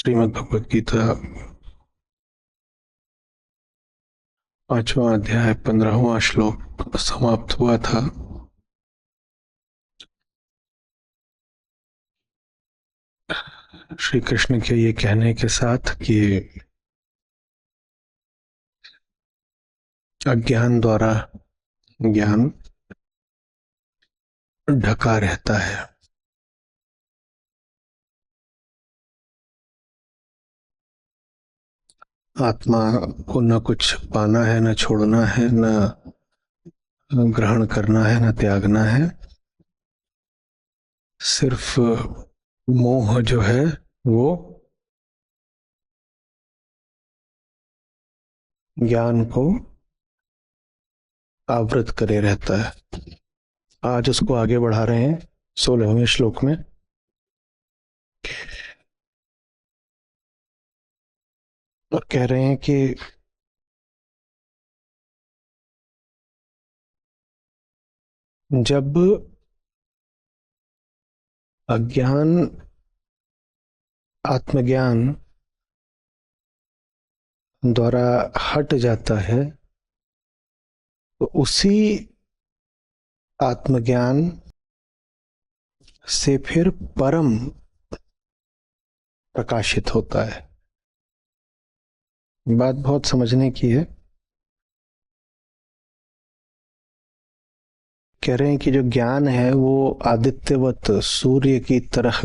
श्रीमद् भगवद गीता 5वां अध्याय 15वां श्लोक समाप्त हुआ था। श्री कृष्ण के ये कहने के साथ कि अज्ञान द्वारा ज्ञान ढका रहता है। आत्मा को न कुछ पाना है, न छोड़ना है, न ग्रहण करना है, न त्यागना है। सिर्फ मोह जो है वो ज्ञान को आवृत करे रहता है। आज उसको आगे बढ़ा रहे हैं 16वें श्लोक में। और कह रहे हैं कि जब अज्ञान आत्मज्ञान द्वारा हट जाता है तो उसी आत्मज्ञान से फिर परम प्रकाशित होता है। बात बहुत समझने की है। कह रहे हैं कि जो ज्ञान है वो आदित्यवत सूर्य की तरह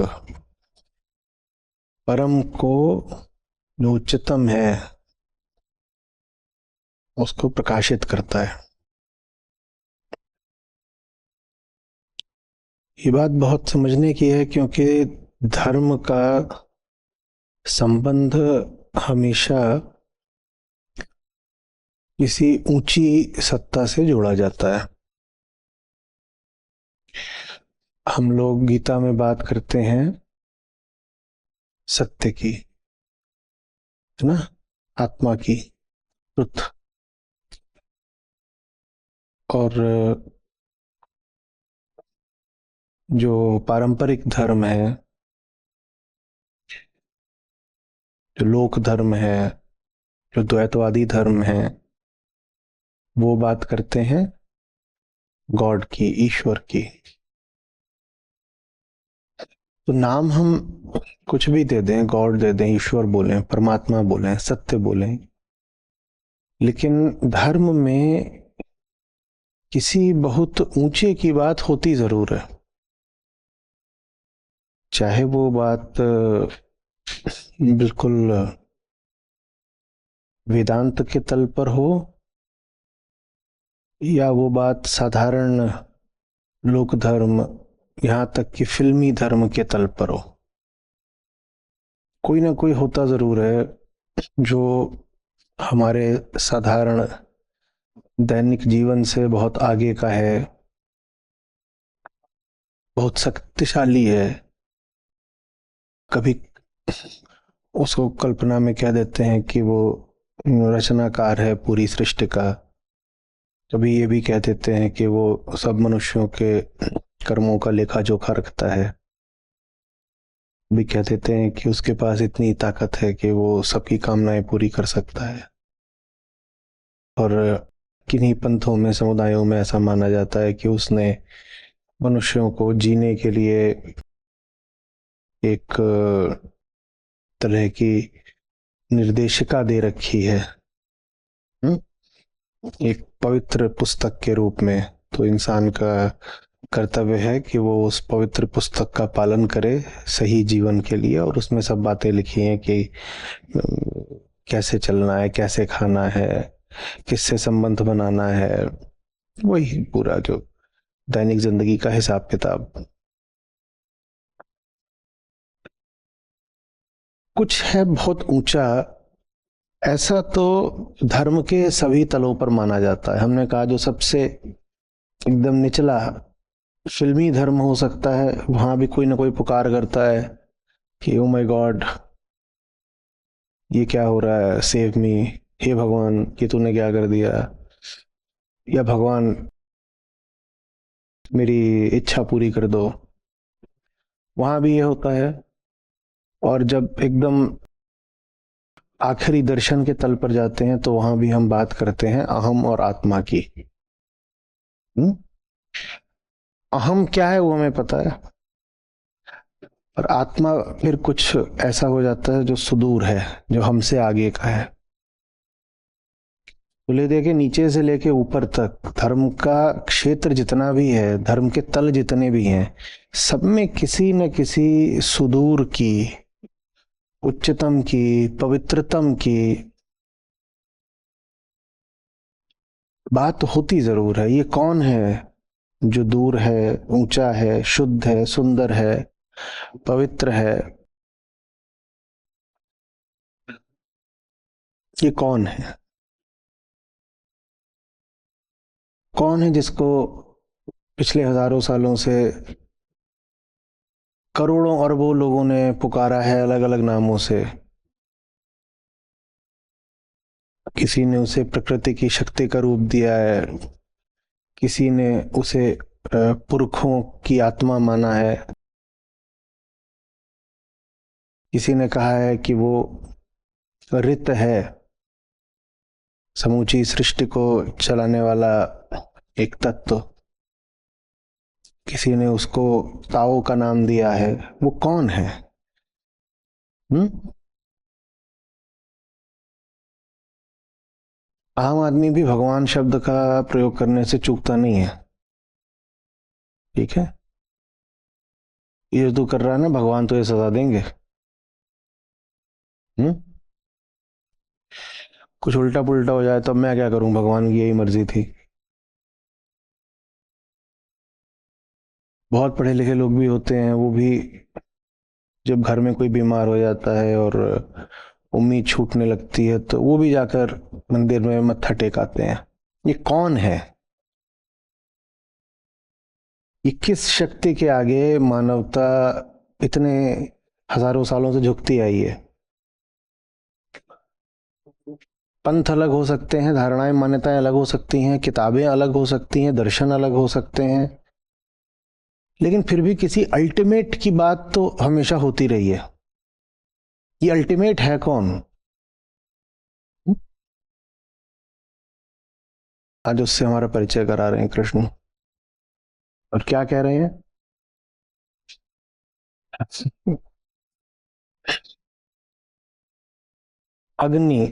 परम को, जो उच्चतम है, उसको प्रकाशित करता है। ये बात बहुत समझने की है क्योंकि धर्म का संबंध हमेशा किसी ऊंची सत्ता से जोड़ा जाता है। हम लोग गीता में बात करते हैं सत्य की, है ना, आत्मा की, ट्रुथ। और जो पारंपरिक धर्म है, जो लोक धर्म है, जो द्वैतवादी धर्म है, वो बात करते हैं गॉड की, ईश्वर की। तो नाम हम कुछ भी दे दें, गॉड दे दें, ईश्वर बोलें, परमात्मा बोलें, सत्य बोलें, लेकिन धर्म में किसी बहुत ऊंचे की बात होती जरूर है। चाहे वो बात बिल्कुल वेदांत के तल पर हो या वो बात साधारण लोक धर्म, यहां तक कि फिल्मी धर्म के तल पर हो, कोई ना कोई होता जरूर है जो हमारे साधारण दैनिक जीवन से बहुत आगे का है, बहुत शक्तिशाली है। कभी उसको कल्पना में कह देते हैं कि वो रचनाकार है पूरी सृष्टि का। कभी ये भी कह देते हैं कि वो सब मनुष्यों के कर्मों का लेखा जोखा रखता है। भी कह देते हैं कि उसके पास इतनी ताकत है कि वो सबकी कामनाएं पूरी कर सकता है। और किन्हीं पंथों में, समुदायों में ऐसा माना जाता है कि उसने मनुष्यों को जीने के लिए एक तरह की निर्देशिका दे रखी है, एक पवित्र पुस्तक के रूप में। तो इंसान का कर्तव्य है कि वो उस पवित्र पुस्तक का पालन करे सही जीवन के लिए। और उसमें सब बातें लिखी हैं कि कैसे चलना है, कैसे खाना है, किससे संबंध बनाना है, वही पूरा जो दैनिक जिंदगी का हिसाब किताब। कुछ है बहुत ऊंचा, ऐसा तो धर्म के सभी तलों पर माना जाता है। हमने कहा जो सबसे एकदम निचला फिल्मी धर्म हो सकता है, वहां भी कोई ना कोई पुकार करता है कि ओ माय गॉड, ये क्या हो रहा है, सेव मी, हे भगवान ये तूने क्या कर दिया, या भगवान मेरी इच्छा पूरी कर दो। वहां भी ये होता है। और जब एकदम आखिरी दर्शन के तल पर जाते हैं तो वहां भी हम बात करते हैं अहम और आत्मा की। अहम क्या है वो हमें पता है, और आत्मा फिर कुछ ऐसा हो जाता है जो सुदूर है, जो हमसे आगे का है। तो ले दे के नीचे से लेके ऊपर तक धर्म का क्षेत्र जितना भी है, धर्म के तल जितने भी हैं, सब में किसी न किसी सुदूर की, उच्चतम की, पवित्रतम की बात होती जरूर है। ये कौन है जो दूर है, ऊंचा है, शुद्ध है, सुंदर है, पवित्र है? ये कौन है? कौन है जिसको पिछले हजारों सालों से करोड़ों अरबों लोगों ने पुकारा है अलग अलग नामों से? किसी ने उसे प्रकृति की शक्ति का रूप दिया है, किसी ने उसे पुरखों की आत्मा माना है, किसी ने कहा है कि वो रित है, समूची सृष्टि को चलाने वाला एक तत्व। किसी ने उसको ताओ का नाम दिया है। वो कौन है? हम्म। आम आदमी भी भगवान शब्द का प्रयोग करने से चूकता नहीं है। ठीक है, ये तू कर रहा है ना, भगवान तो ये सजा देंगे। हम्म। कुछ उल्टा पुल्टा हो जाए तो मैं क्या करूं, भगवान की यही मर्जी थी। बहुत पढ़े लिखे लोग भी होते हैं, वो भी जब घर में कोई बीमार हो जाता है और उम्मीद छूटने लगती है तो वो भी जाकर मंदिर में मत्था टेकाते हैं। ये कौन है? ये किस शक्ति के आगे मानवता इतने हजारों सालों से झुकती आई है? पंथ अलग हो सकते हैं, धारणाएं मान्यताएं अलग हो सकती हैं, किताबें अलग हो सकती हैं, दर्शन अलग हो सकते हैं, लेकिन फिर भी किसी अल्टीमेट की बात तो हमेशा होती रही है। ये अल्टीमेट है कौन? आज उससे हमारा परिचय करा रहे हैं कृष्ण। और क्या कह रहे हैं? अग्नि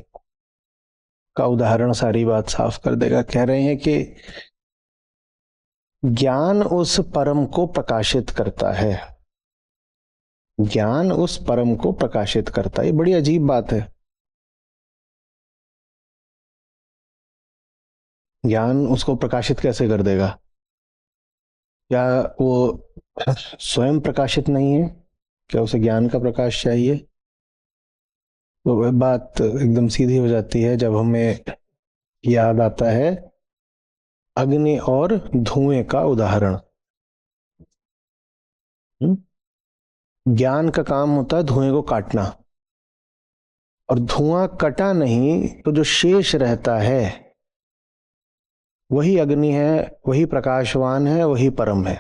का उदाहरण सारी बात साफ कर देगा। कह रहे हैं कि ज्ञान उस परम को प्रकाशित करता है। ज्ञान उस परम को प्रकाशित करता है। ये बड़ी अजीब बात है। ज्ञान उसको प्रकाशित कैसे कर देगा? क्या वो स्वयं प्रकाशित नहीं है? क्या उसे ज्ञान का प्रकाश चाहिए? तो वह बात एकदम सीधी हो जाती है जब हमें याद आता है अग्नि और धुएं का उदाहरण। ज्ञान का काम होता है धुएं को काटना, और धुआं कटा नहीं तो जो शेष रहता है वही अग्नि है, वही प्रकाशवान है, वही परम है।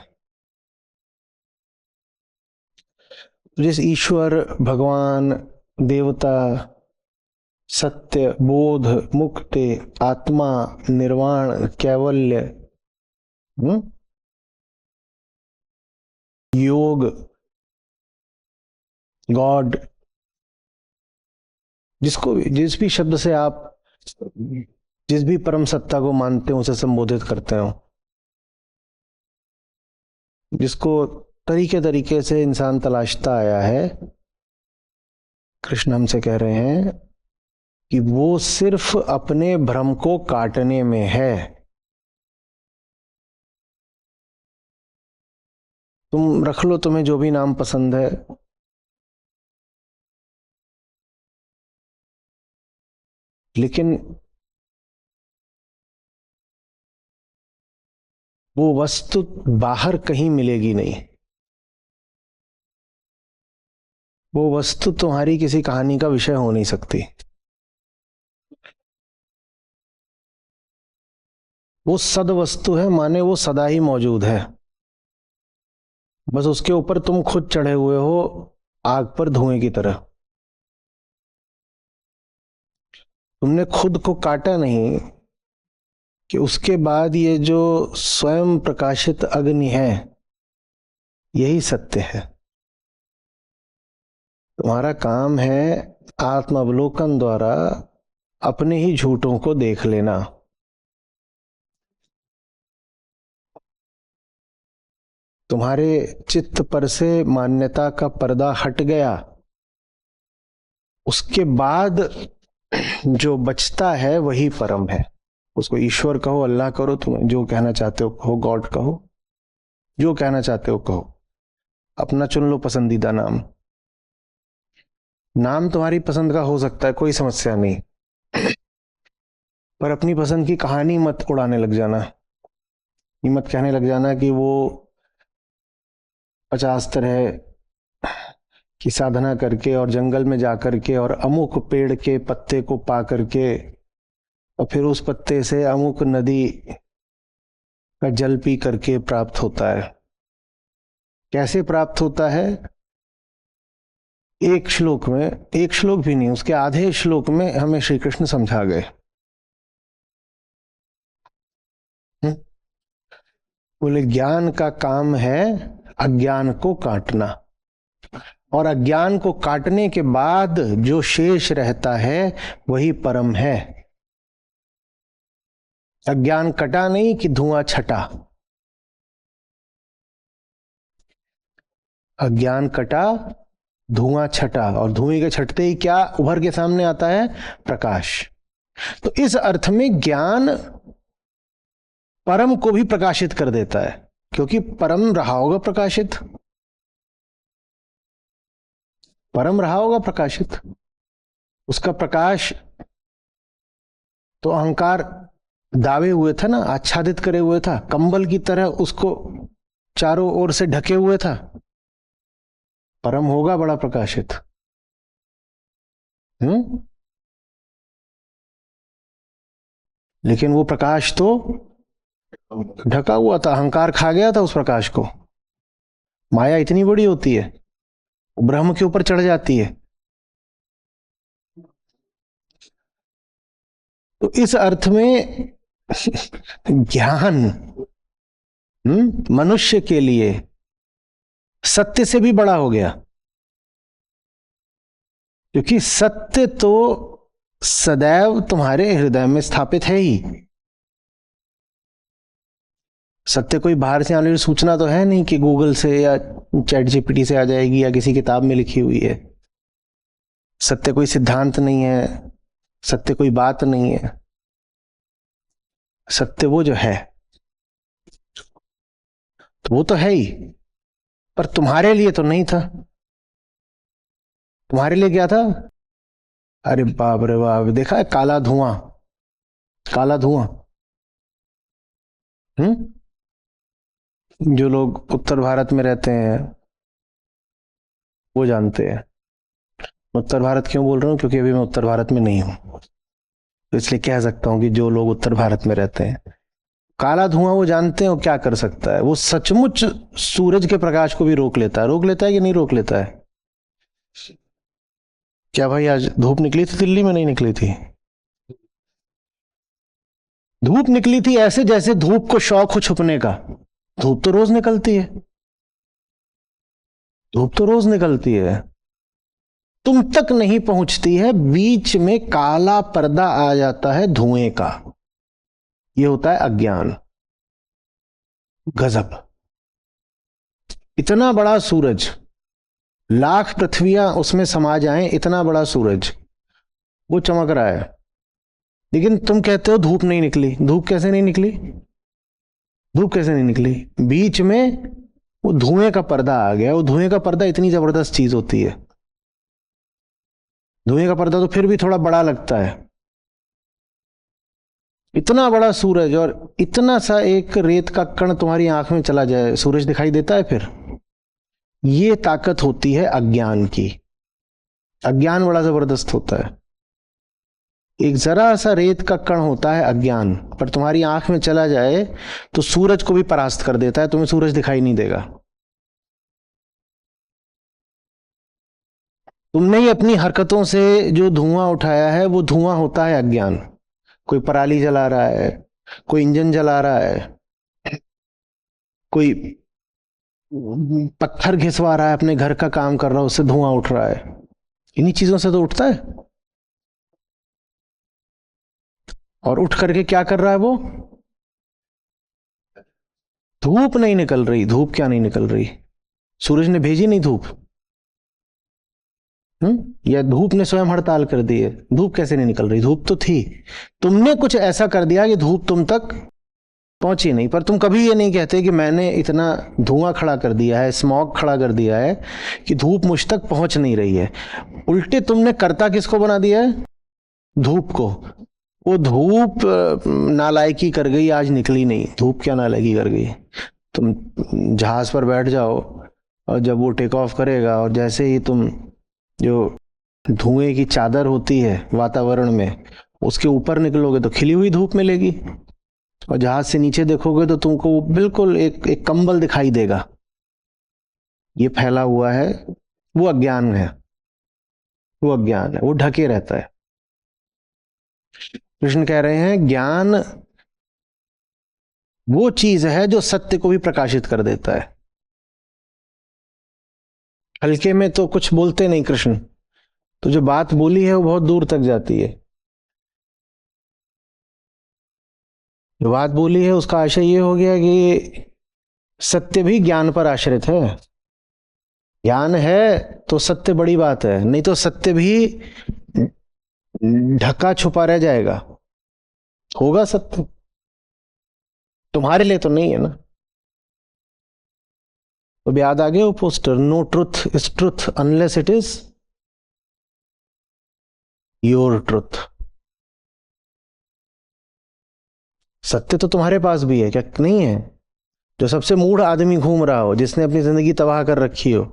जिस ईश्वर, भगवान, देवता, सत्य, बोध, मुक्ति, आत्मा, निर्वाण, कैवल्य, योग, गॉड, जिसको जिस भी शब्द से आप जिस भी परम सत्ता को मानते हो उसे संबोधित करते हो, जिसको तरीके तरीके से इंसान तलाशता आया है, कृष्ण हमसे कह रहे हैं कि वो सिर्फ अपने भ्रम को काटने में है। तुम रख लो तुम्हें जो भी नाम पसंद है, लेकिन वो वस्तु बाहर कहीं मिलेगी नहीं। वो वस्तु तुम्हारी किसी कहानी का विषय हो नहीं सकती। वो सद वस्तु है, माने वो सदा ही मौजूद है। बस उसके ऊपर तुम खुद चढ़े हुए हो, आग पर धुएं की तरह। तुमने खुद को काटा नहीं कि उसके बाद ये जो स्वयं प्रकाशित अग्नि है यही सत्य है। तुम्हारा काम है आत्मावलोकन द्वारा अपने ही झूठों को देख लेना। तुम्हारे चित्त पर से मान्यता का पर्दा हट गया, उसके बाद जो बचता है वही परम है। उसको ईश्वर कहो, अल्लाह करो, तुम्हें जो कहना चाहते हो कहो, गॉड कहो, जो कहना चाहते हो कहो। अपना चुन लो पसंदीदा नाम। नाम तुम्हारी पसंद का हो सकता है, कोई समस्या नहीं, पर अपनी पसंद की कहानी मत उड़ाने लग जाना। ये मत कहने लग जाना कि वो 50 तरह की साधना करके और जंगल में जा करके और अमुक पेड़ के पत्ते को पा करके और फिर उस पत्ते से अमुक नदी का जल पी करके प्राप्त होता है। कैसे प्राप्त होता है? एक श्लोक में, एक श्लोक भी नहीं, उसके आधे श्लोक में हमें श्री कृष्ण समझा गए। बोले ज्ञान का काम है अज्ञान को काटना, और अज्ञान को काटने के बाद जो शेष रहता है वही परम है। अज्ञान कटा नहीं कि धुआं छटा। अज्ञान कटा, धुआं छटा, और धुएं के छटते ही क्या उभर के सामने आता है? प्रकाश। तो इस अर्थ में ज्ञान परम को भी प्रकाशित कर देता है, क्योंकि परम रहा होगा प्रकाशित, परम रहा होगा प्रकाशित। उसका प्रकाश तो अहंकार दावे हुए था ना, आच्छादित करे हुए था, कंबल की तरह उसको चारों ओर से ढके हुए था। परम होगा बड़ा प्रकाशित। लेकिन वो प्रकाश तो ढका हुआ था, अहंकार खा गया था उस प्रकाश को। माया इतनी बड़ी होती है, ब्रह्म के ऊपर चढ़ जाती है। तो इस अर्थ में ज्ञान मनुष्य के लिए सत्य से भी बड़ा हो गया, क्योंकि सत्य तो सदैव तुम्हारे हृदय में स्थापित है ही। सत्य कोई बाहर से आने वाली सूचना तो है नहीं कि गूगल से या चैट जीपीटी से आ जाएगी या किसी किताब में लिखी हुई है। सत्य कोई सिद्धांत नहीं है, सत्य कोई बात नहीं है। सत्य वो जो है तो वो तो है ही, पर तुम्हारे लिए तो नहीं था। तुम्हारे लिए क्या था? अरे बाप रे बाप, देखा है काला धुआं, काला धुआं। जो लोग उत्तर भारत में रहते हैं वो जानते हैं। उत्तर भारत क्यों बोल रहा हूं? क्योंकि अभी मैं उत्तर भारत में नहीं हूं, तो इसलिए कह सकता हूं कि जो लोग उत्तर भारत में रहते हैं, काला धुआं वो जानते हैं वो क्या कर सकता है। वो सचमुच सूरज के प्रकाश को भी रोक लेता है। रोक लेता है कि नहीं रोक लेता है? क्या भाई आज धूप निकली थी दिल्ली में? नहीं निकली थी। धूप निकली थी ऐसे जैसे धूप को शौक हो छुपने का। धूप तो रोज निकलती है, धूप तो रोज निकलती है, तुम तक नहीं पहुंचती है, बीच में काला पर्दा आ जाता है धुएं का। यह होता है अज्ञान। गजब। इतना बड़ा सूरज, लाख पृथ्वियां उसमें समा जाएं, इतना बड़ा सूरज वो चमक रहा है, लेकिन तुम कहते हो धूप नहीं निकली। धूप कैसे नहीं निकली? धूप कैसे नहीं निकली? बीच में वो धुएं का पर्दा आ गया। वो धुएं का पर्दा इतनी जबरदस्त चीज होती है। धुएं का पर्दा तो फिर भी थोड़ा बड़ा लगता है। इतना बड़ा सूरज और इतना सा एक रेत का कण तुम्हारी आंख में चला जाए, सूरज दिखाई देता है फिर? ये ताकत होती है अज्ञान की। अज्ञान बड़ा जबरदस्त होता है। एक जरा सा रेत का कण होता है अज्ञान, पर तुम्हारी आंख में चला जाए तो सूरज को भी परास्त कर देता है, तुम्हें सूरज दिखाई नहीं देगा। तुमने ही अपनी हरकतों से जो धुआं उठाया है वो धुआं होता है अज्ञान। कोई पराली जला रहा है, कोई इंजन जला रहा है, कोई पत्थर घिसवा रहा है, अपने घर का काम कर रहा है, उससे धुआं उठ रहा है। इन्हीं चीजों से तो उठता है। और उठ करके क्या कर रहा है वो? धूप नहीं निकल रही। धूप क्या नहीं निकल रही? सूरज ने भेजी नहीं धूप। या धूप ने स्वयं हड़ताल कर दी है? धूप कैसे नहीं निकल रही? धूप तो थी। तुमने कुछ ऐसा कर दिया कि धूप तुम तक पहुंची नहीं। पर तुम कभी ये नहीं कहते कि मैंने इतना धुआं खड़ा कर दिया है, स्मॉग खड़ा कर दिया है कि धूप मुझ तक पहुंच नहीं रही है। उल्टे तुमने कर्ता किसको बना दिया है? धूप को। वो धूप नालायकी कर गई, आज निकली नहीं। धूप क्या नालायकी कर गई? तुम जहाज पर बैठ जाओ और जब वो टेक ऑफ करेगा और जैसे ही तुम जो धुएं की चादर होती है वातावरण में उसके ऊपर निकलोगे तो खिली हुई धूप मिलेगी, और जहाज से नीचे देखोगे तो तुमको बिल्कुल एक कंबल दिखाई देगा। ये फैला हुआ है, वो अज्ञान है। वो अज्ञान है, वो ढके रहता है। कृष्ण कह रहे हैं ज्ञान वो चीज है जो सत्य को भी प्रकाशित कर देता है। हल्के में तो कुछ बोलते नहीं कृष्ण, तो जो बात बोली है वो बहुत दूर तक जाती है। जो बात बोली है उसका आशय ये हो गया कि सत्य भी ज्ञान पर आश्रित है। ज्ञान है तो सत्य बड़ी बात है, नहीं तो सत्य भी ढका छुपा रह जाएगा। होगा सत्य, तुम्हारे लिए तो नहीं है ना। तो याद आ गया वो poster, no truth is truth unless it is your truth. सत्य तो तुम्हारे पास भी है, क्या नहीं है? जो सबसे मूढ़ आदमी घूम रहा हो, जिसने अपनी जिंदगी तबाह कर रखी हो,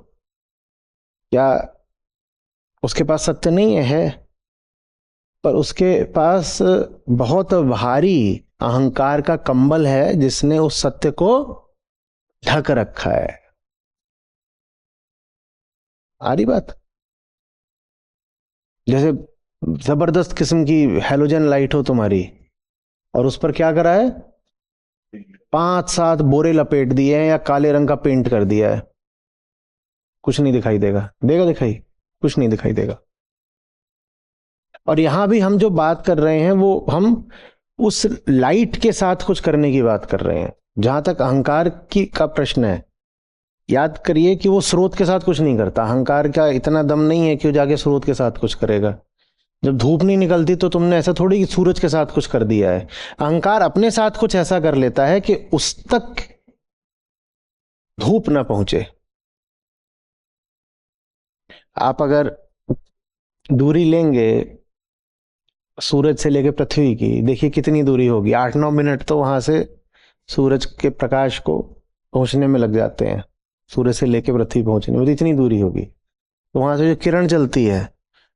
क्या उसके पास सत्य नहीं है? पर उसके पास बहुत भारी अहंकार का कंबल है जिसने उस सत्य को ढक रखा है। आ रही बात? जैसे जबरदस्त किस्म की हेलोजन लाइट हो तुम्हारी और उस पर क्या करा है? 5-7 बोरे लपेट दिए हैं या काले रंग का पेंट कर दिया है, कुछ नहीं दिखाई देगा। देगा दिखाई? कुछ नहीं दिखाई देगा। और यहां भी हम जो बात कर रहे हैं वो हम उस लाइट के साथ कुछ करने की बात कर रहे हैं। जहां तक अहंकार की का प्रश्न है, याद करिए कि वो स्रोत के साथ कुछ नहीं करता। अहंकार का इतना दम नहीं है कि वो जाके स्रोत के साथ कुछ करेगा। जब धूप नहीं निकलती तो तुमने ऐसा थोड़ी कि सूरज के साथ कुछ कर दिया है। अहंकार अपने साथ कुछ ऐसा कर लेता है कि उस तक धूप ना पहुंचे। आप अगर दूरी लेंगे सूरज से लेकर पृथ्वी की, देखिए कितनी दूरी होगी। 8-9 मिनट तो वहां से सूरज के प्रकाश को पहुंचने में लग जाते हैं। सूरज से लेकर पृथ्वी पहुंचने में तो इतनी दूरी होगी। तो वहां से जो किरण चलती है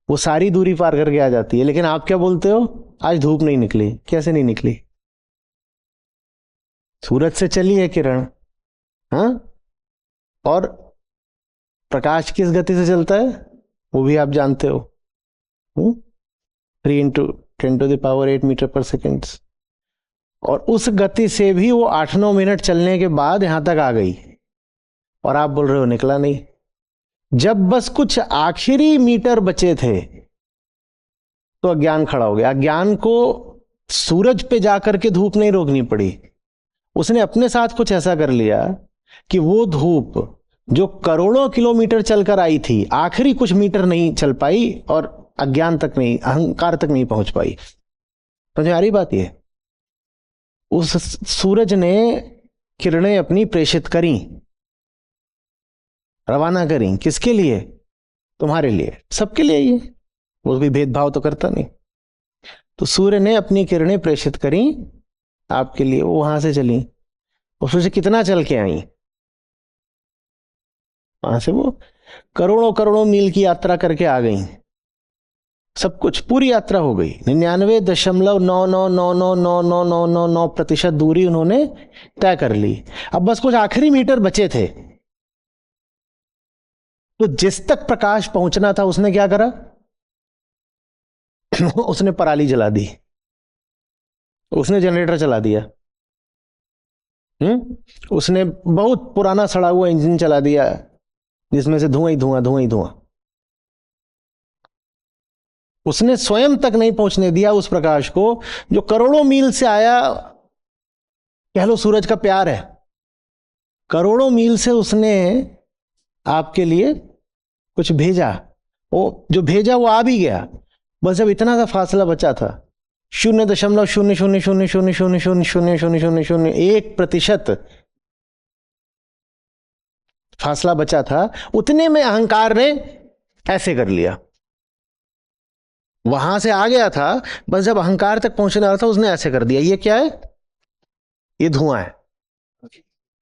वो सारी दूरी पार करके आ जाती है। लेकिन आप क्या बोलते हो? आज धूप नहीं निकली। कैसे नहीं निकली? सूरज से चली है किरण। हाँ, और प्रकाश किस गति से चलता है वो भी आप जानते हो। 3 × 10⁸ मीटर पर सेकेंड। और उस गति से भी वो 8-9 मिनट चलने के बाद यहां तक आ गई, और आप बोल रहे हो निकला नहीं। जब बस कुछ आखिरी मीटर बचे थे तो अज्ञान खड़ा हो गया। अज्ञान को सूरज पे जाकर के धूप नहीं रोकनी पड़ी, उसने अपने साथ कुछ ऐसा कर लिया कि वो धूप जो करोड़ों किलोमीटर चलकर आई थी, आखिरी कुछ मीटर नहीं चल पाई और अज्ञान तक नहीं, अहंकार तक नहीं पहुंच पाई। समझ आ रही बात? ये उस सूरज ने किरणें अपनी प्रेषित करी, रवाना करी। किसके लिए? तुम्हारे लिए, सबके लिए। ये वो भी भेदभाव तो करता नहीं। तो सूर्य ने अपनी किरणें प्रेषित करी आपके लिए, वो वहां से चली। उसमें से कितना चल के आई? वहां से वो करोड़ों करोड़ों मील की यात्रा करके आ गई। सब कुछ पूरी यात्रा हो गई। 99.9999999% दूरी उन्होंने तय कर ली। अब बस कुछ आखिरी मीटर बचे थे। तो जिस तक प्रकाश पहुंचना था उसने क्या करा? उसने पराली जला दी, उसने जनरेटर चला दिया, उसने बहुत पुराना सड़ा हुआ इंजन चला दिया जिसमें से धुआं ही धुआं, धुआं ही धुआं। उसने स्वयं तक नहीं पहुंचने दिया उस प्रकाश को जो करोड़ों मील से आया। कह लो सूरज का प्यार है, करोड़ों मील से उसने आपके लिए कुछ भेजा, वो जो भेजा वो आ भी गया। बस जब इतना सा फासला बचा था, 0.000000000001% फासला बचा था, उतने में अहंकार ने ऐसे कर लिया। वहां से आ गया था, बस जब अहंकार तक पहुंचने वाला था उसने ऐसे कर दिया। ये क्या है? ये धुआं है,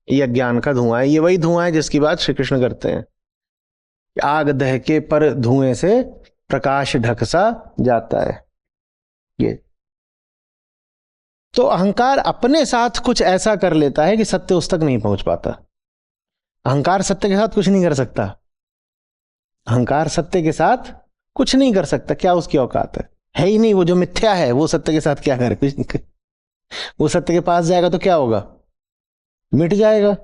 ये अज्ञान का धुआं है। ये वही धुआं है जिसकी बात श्री कृष्ण करते हैं, आग दहके पर धुएं से प्रकाश ढकसा जाता है। ये तो अहंकार अपने साथ कुछ ऐसा कर लेता है कि सत्य उस तक नहीं पहुंच पाता। अहंकार सत्य के साथ कुछ नहीं कर सकता, अहंकार सत्य के साथ कुछ नहीं कर सकता। क्या उसकी औकात है ही नहीं। वो जो मिथ्या है वो सत्य के साथ क्या करे? कुछ नहीं करे। वो सत्य के पास जाएगा तो क्या होगा? मिट जाएगा।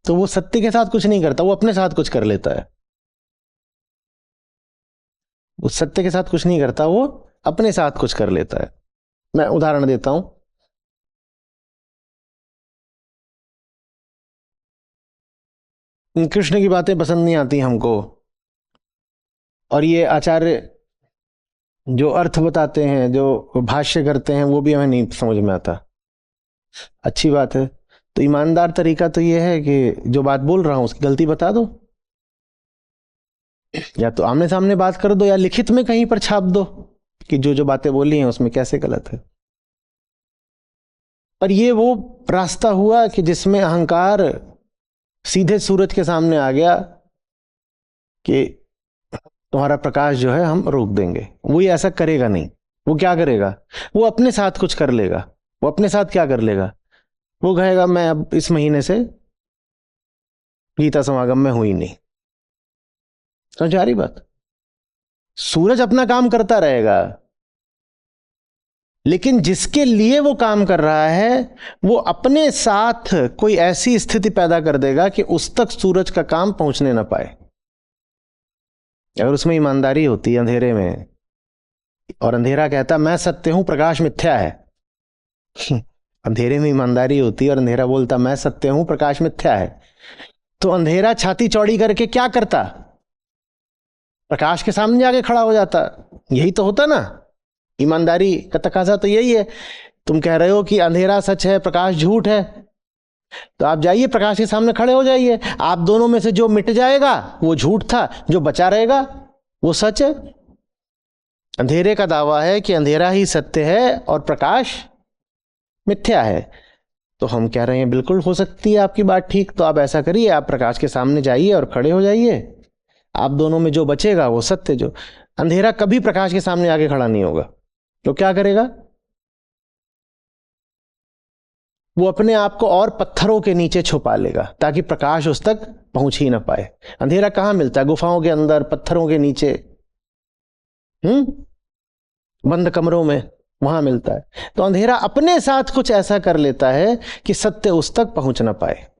तो वो सत्य के साथ कुछ नहीं करता, वो अपने साथ कुछ कर लेता है। वो सत्य के साथ कुछ नहीं करता, वो अपने साथ कुछ कर लेता है। मैं उदाहरण देता हूं। कृष्ण की बातें पसंद नहीं आती हमको, और ये आचार्य जो अर्थ बताते हैं, जो भाष्य करते हैं, वो भी हमें नहीं समझ में आता। अच्छी बात है, तो ईमानदार तरीका तो ये है कि जो बात बोल रहा हूं उसकी गलती बता दो, या तो आमने सामने बात कर दो, या लिखित में कहीं पर छाप दो कि जो जो बातें बोली हैं उसमें कैसे गलत है। पर ये वो रास्ता हुआ कि जिसमें अहंकार सीधे सूरज के सामने आ गया कि तुम्हारा प्रकाश जो है हम रोक देंगे। वो ये ऐसा करेगा नहीं। वो क्या करेगा? वो अपने साथ कुछ कर लेगा। वो अपने साथ क्या कर लेगा? वो कहेगा मैं अब इस महीने से गीता समागम में हुई नहीं। समझ आ रही बात? सूरज अपना काम करता रहेगा, लेकिन जिसके लिए वो काम कर रहा है वो अपने साथ कोई ऐसी स्थिति पैदा कर देगा कि उस तक सूरज का काम पहुंचने ना पाए। अगर उसमें ईमानदारी होती अंधेरे में, और अंधेरा कहता मैं सत्य हूं प्रकाश मिथ्या है, अंधेरे में ईमानदारी होती और अंधेरा बोलता मैं सत्य हूं प्रकाश मिथ्या है, तो अंधेरा छाती चौड़ी करके क्या करता? प्रकाश के सामने जाके खड़ा हो जाता। यही तो होता ना, ईमानदारी का तकाजा तो यही है। तुम कह रहे हो कि अंधेरा सच है प्रकाश झूठ है, तो आप जाइए प्रकाश के सामने खड़े हो जाइए। आप दोनों में से जो मिट जाएगा वो झूठ था, जो बचा रहेगा वो सच है। अंधेरे का दावा है कि अंधेरा ही सत्य है और प्रकाश मिथ्या है। तो हम कह रहे हैं बिल्कुल हो सकती है आपकी बात ठीक। तो आप ऐसा करिए, आप प्रकाश के सामने जाइए और खड़े हो जाइए। आप दोनों में जो बचेगा वो सत्य। जो अंधेरा कभी प्रकाश के सामने आके खड़ा नहीं होगा, तो क्या करेगा? वो अपने आप को और पत्थरों के नीचे छुपा लेगा ताकि प्रकाश उस तक पहुंच ही ना पाए। अंधेरा कहां मिलता है? गुफाओं के अंदर, पत्थरों के नीचे, बंद कमरों में, वहां मिलता है। तो अंधेरा अपने साथ कुछ ऐसा कर लेता है कि सत्य उस तक पहुंच ना पाए।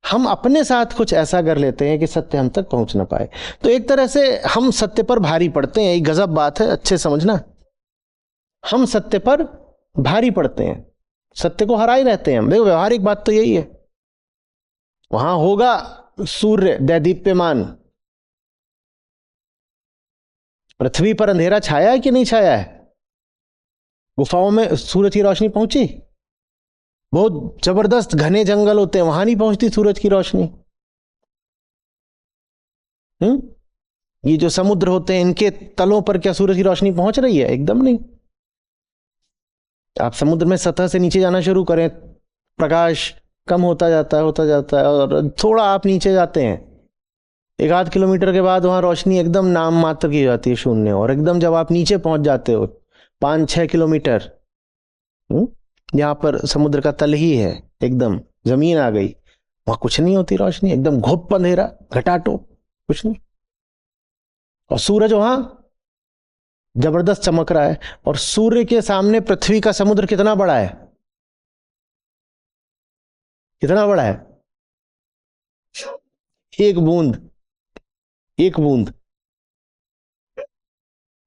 हम अपने साथ कुछ ऐसा कर लेते हैं कि सत्य हम तक पहुंच ना पाए। तो एक तरह से हम सत्य पर भारी पड़ते हैं। एक गजब बात है, अच्छे समझना। हम सत्य पर भारी पड़ते हैं, सत्य को हरा ही रहते हैं हम। देखो व्यवहारिक बात तो यही है। वहां होगा सूर्य दैदीप्यमान, पृथ्वी पर अंधेरा छाया है कि नहीं छाया है? गुफाओं में सूरज की रोशनी पहुंची? बहुत जबरदस्त घने जंगल होते हैं, वहां नहीं पहुंचती सूरज की रोशनी। ये जो समुद्र होते हैं इनके तलों पर क्या सूरज की रोशनी पहुंच रही है? एकदम नहीं। आप समुद्र में सतह से नीचे जाना शुरू करें, प्रकाश कम होता जाता है और थोड़ा आप नीचे जाते हैं, 1-8 किलोमीटर के बाद वहां रोशनी एकदम नाम मात्र की जाती है, शून्य। और एकदम जब आप नीचे पहुंच जाते हो 5-6 किलोमीटर, यहां पर समुद्र का तल ही है, एकदम जमीन आ गई, वहां कुछ नहीं होती रोशनी, एकदम घुप अंधेरा, घटाटो। कुछ नहीं। और सूरज वहां जबरदस्त चमक रहा है, और सूर्य के सामने पृथ्वी का समुद्र कितना बड़ा है, कितना बड़ा है? एक बूंद, एक बूंद।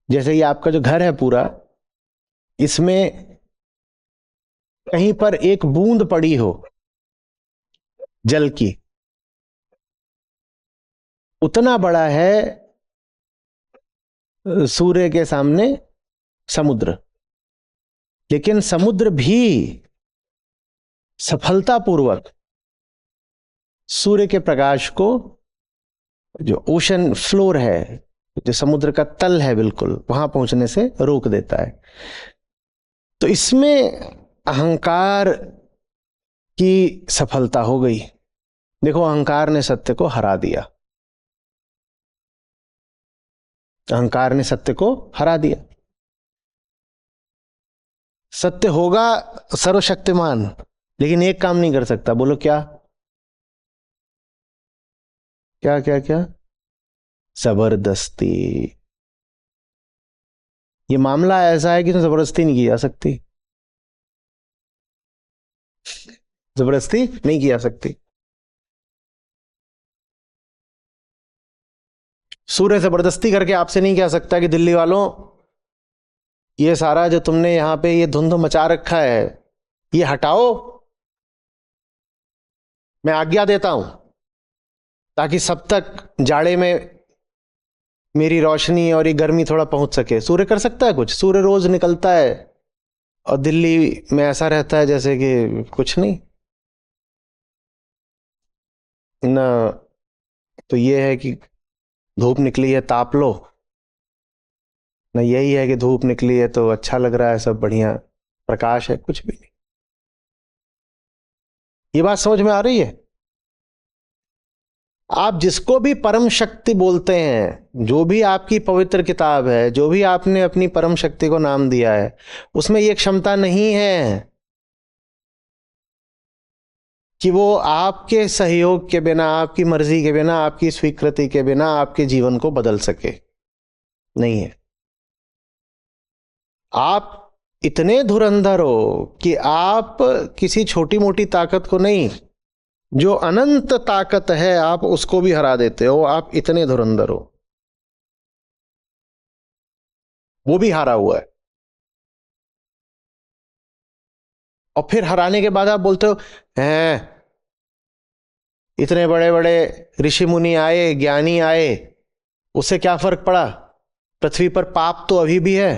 जैसे ये आपका जो घर है पूरा, इसमें कहीं पर एक बूंद पड़ी हो जल की, उतना बड़ा है सूर्य के सामने समुद्र। लेकिन समुद्र भी सफलतापूर्वक सूर्य के प्रकाश को, जो ओशन फ्लोर है, जो समुद्र का तल है, बिल्कुल वहां पहुंचने से रोक देता है। तो इसमें अहंकार की सफलता हो गई। देखो, अहंकार ने सत्य को हरा दिया, अहंकार ने सत्य को हरा दिया। सत्य होगा सर्वशक्तिमान, लेकिन एक काम नहीं कर सकता। बोलो क्या? क्या क्या क्या? जबरदस्ती। ये मामला ऐसा है कि तो जबरदस्ती नहीं की जा सकती, जबरदस्ती नहीं की जा सकती। सूर्य जबरदस्ती करके आपसे नहीं कह सकता कि दिल्ली वालों, ये सारा जो तुमने यहां पे ये धुंध मचा रखा है, ये हटाओ, मैं आज्ञा देता हूं, ताकि सब तक जाड़े में मेरी रोशनी और ये गर्मी थोड़ा पहुंच सके। सूर्य कर सकता है कुछ? सूर्य रोज निकलता है और दिल्ली में ऐसा रहता है जैसे कि कुछ नहीं ना। तो ये है कि धूप निकली है ताप लो, ना यही है कि धूप निकली है तो अच्छा लग रहा है, सब बढ़िया प्रकाश है, कुछ भी नहीं। ये बात समझ में आ रही है? आप जिसको भी परम शक्ति बोलते हैं, जो भी आपकी पवित्र किताब है, जो भी आपने अपनी परम शक्ति को नाम दिया है, उसमें यह क्षमता नहीं है कि वो आपके सहयोग के बिना, आपकी मर्जी के बिना, आपकी स्वीकृति के बिना आपके जीवन को बदल सके। नहीं है। आप इतने धुरंधर हो कि आप किसी छोटी मोटी ताकत को नहीं, जो अनंत ताकत है, आप उसको भी हरा देते हो। आप इतने धुरंधर हो, वो भी हारा हुआ है। और फिर हराने के बाद आप बोलते हो हैं, इतने बड़े बड़े ऋषि मुनि आए, ज्ञानी आए, उससे क्या फर्क पड़ा? पृथ्वी पर पाप तो अभी भी है।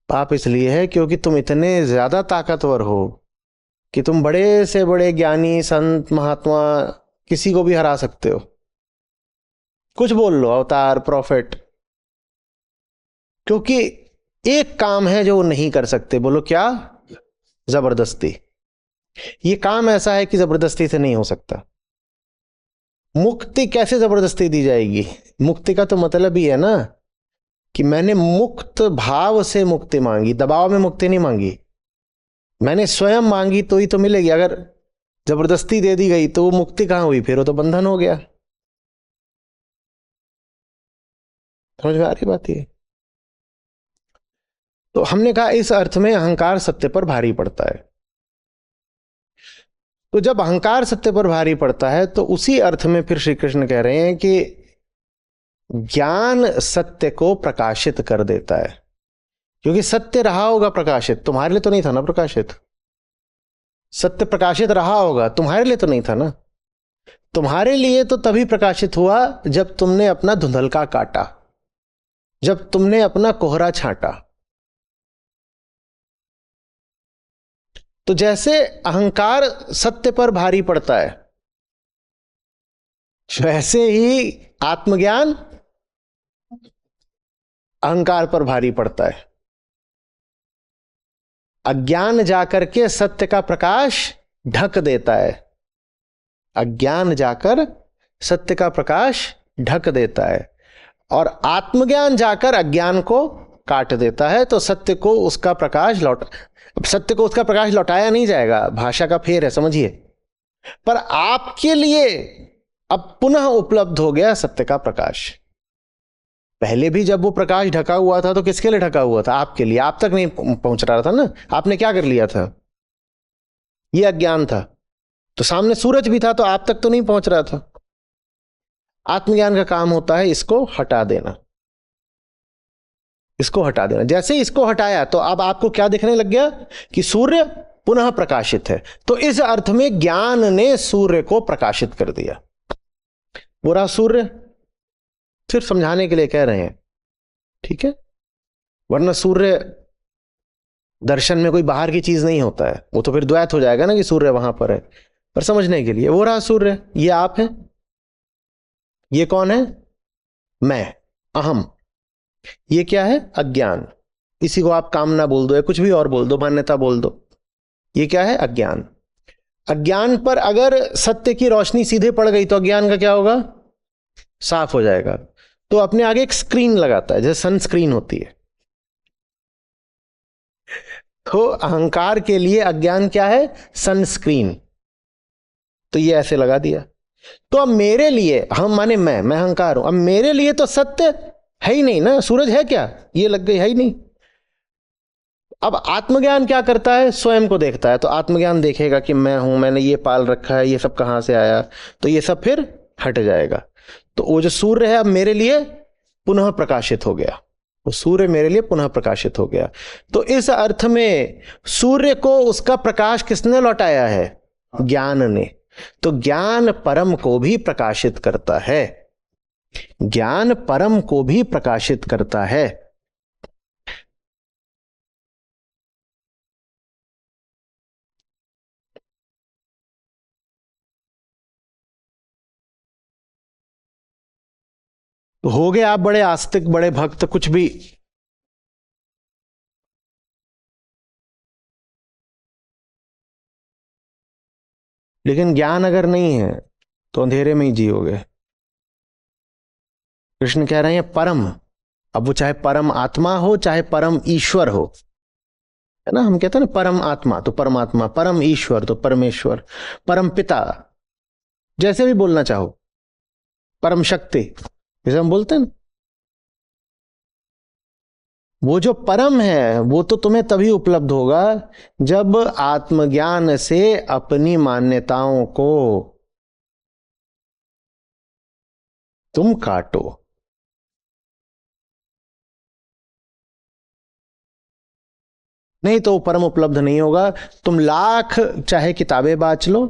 पाप इसलिए है क्योंकि तुम इतने ज्यादा ताकतवर हो कि तुम बड़े से बड़े ज्ञानी, संत, महात्मा, किसी को भी हरा सकते हो। कुछ बोल लो, अवतार, प्रॉफिट, क्योंकि एक काम है जो वो नहीं कर सकते। बोलो क्या? जबरदस्ती। ये काम ऐसा है कि जबरदस्ती से नहीं हो सकता। मुक्ति कैसे जबरदस्ती दी जाएगी? मुक्ति का तो मतलब ही है ना कि मैंने मुक्त भाव से मुक्ति मांगी, दबाव में मुक्ति नहीं मांगी। मैंने स्वयं मांगी तो ही तो मिलेगी। अगर जबरदस्ती दे दी गई तो वो मुक्ति कहां हुई? फिर वो तो बंधन हो गया। समझ में आ रही बात? ये तो हमने कहा इस अर्थ में अहंकार सत्य पर भारी पड़ता है। तो जब अहंकार सत्य पर भारी पड़ता है तो उसी अर्थ में फिर श्री कृष्ण कह रहे हैं कि ज्ञान सत्य को प्रकाशित कर देता है। क्योंकि सत्य रहा होगा प्रकाशित, तुम्हारे लिए तो नहीं था ना प्रकाशित। सत्य प्रकाशित रहा होगा, तुम्हारे लिए तो नहीं था ना। तुम्हारे लिए तो तभी प्रकाशित हुआ जब तुमने अपना धुंधलका काटा, जब तुमने अपना कोहरा छांटा। तो जैसे अहंकार सत्य पर भारी पड़ता है, वैसे ही आत्मज्ञान अहंकार पर भारी पड़ता है। अज्ञान जाकर के सत्य का प्रकाश ढक देता है। अज्ञान जाकर सत्य का प्रकाश ढक देता है, और आत्मज्ञान जाकर अज्ञान को काट देता है। तो सत्य को उसका प्रकाश सत्य को उसका प्रकाश लौटाया नहीं जाएगा। भाषा का फेर है, समझिए। पर आपके लिए अब पुनः उपलब्ध हो गया सत्य का प्रकाश। पहले भी जब वो प्रकाश ढका हुआ था तो किसके लिए ढका हुआ था? आपके लिए। आप तक नहीं पहुंच रहा था ना, आपने क्या कर लिया था? ये अज्ञान था। तो सामने सूरज भी था तो आप तक तो नहीं पहुंच रहा था। आत्मज्ञान का काम होता है इसको हटा देना, इसको हटा देना। जैसे इसको हटाया तो अब आपको क्या दिखने लग गया कि सूर्य पुनः प्रकाशित है। तो इस अर्थ में ज्ञान ने सूर्य को प्रकाशित कर दिया। वो रहा सूर्य, सिर्फ समझाने के लिए कह रहे हैं, ठीक है? वरना सूर्य दर्शन में कोई बाहर की चीज नहीं होता है, वो तो फिर द्वैत हो जाएगा ना कि सूर्य वहां पर है। पर समझने के लिए वो रहा सूर्य, ये आप है, ये कौन है? मैं, अहम। ये क्या है? अज्ञान। इसी को आप कामना बोल दो या कुछ भी और बोल दो, मान्यता बोल दो। ये क्या है? अज्ञान। अज्ञान पर अगर सत्य की रोशनी सीधे पड़ गई तो अज्ञान का क्या होगा? साफ हो जाएगा। तो अपने आगे एक स्क्रीन लगाता है, जैसे सनस्क्रीन होती है। तो अहंकार के लिए अज्ञान क्या है? सनस्क्रीन। तो ये ऐसे लगा दिया। तो अब मेरे लिए, हम माने मैं अहंकार हूं, अब मेरे लिए तो सत्य है ही नहीं ना। सूरज है क्या? ये लग गई, है ही नहीं। अब आत्मज्ञान क्या करता है? स्वयं को देखता है। तो आत्मज्ञान देखेगा कि मैं हूं, मैंने ये पाल रखा है, ये सब कहां से आया, तो ये सब फिर हट जाएगा। तो वो जो सूर्य है अब मेरे लिए पुनः प्रकाशित हो गया, वो सूर्य मेरे लिए पुनः प्रकाशित हो गया। तो इस अर्थ में सूर्य को उसका प्रकाश किसने लौटाया है? ज्ञान ने। तो ज्ञान परम को भी प्रकाशित करता है, ज्ञान परम को भी प्रकाशित करता है। तो हो गए आप बड़े आस्तिक, बड़े भक्त, कुछ भी। लेकिन ज्ञान अगर नहीं है तो अंधेरे में ही जियोगे। कृष्ण कह रहे हैं परम। अब वो चाहे परम आत्मा हो चाहे परम ईश्वर हो, है ना? हम कहते हैं ना परम आत्मा तो परमात्मा, परम ईश्वर तो परमेश्वर, परम पिता, जैसे भी बोलना चाहो, परम शक्ति, जैसे हम बोलते हैं ना। वो जो परम है वो तो तुम्हें तभी उपलब्ध होगा जब आत्मज्ञान से अपनी मान्यताओं को तुम काटो। नहीं तो परम उपलब्ध नहीं होगा। तुम लाख चाहे किताबें बाँच लो,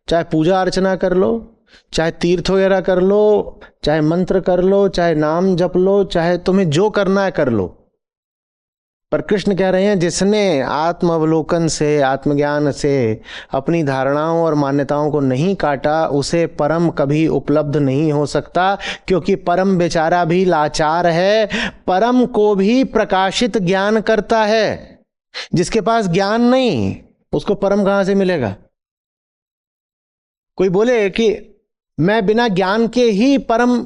चाहे पूजा अर्चना कर लो, चाहे तीर्थ वगैरह कर लो, चाहे मंत्र कर लो, चाहे नाम जप लो, चाहे तुम्हें जो करना है कर लो, पर कृष्ण कह रहे हैं जिसने आत्म अवलोकन से, आत्मज्ञान से अपनी धारणाओं और मान्यताओं को नहीं काटा, उसे परम कभी उपलब्ध नहीं हो सकता। क्योंकि परम बेचारा भी लाचार है, परम को भी प्रकाशित ज्ञान करता है। जिसके पास ज्ञान नहीं उसको परम कहां से मिलेगा? कोई बोले कि मैं बिना ज्ञान के ही परम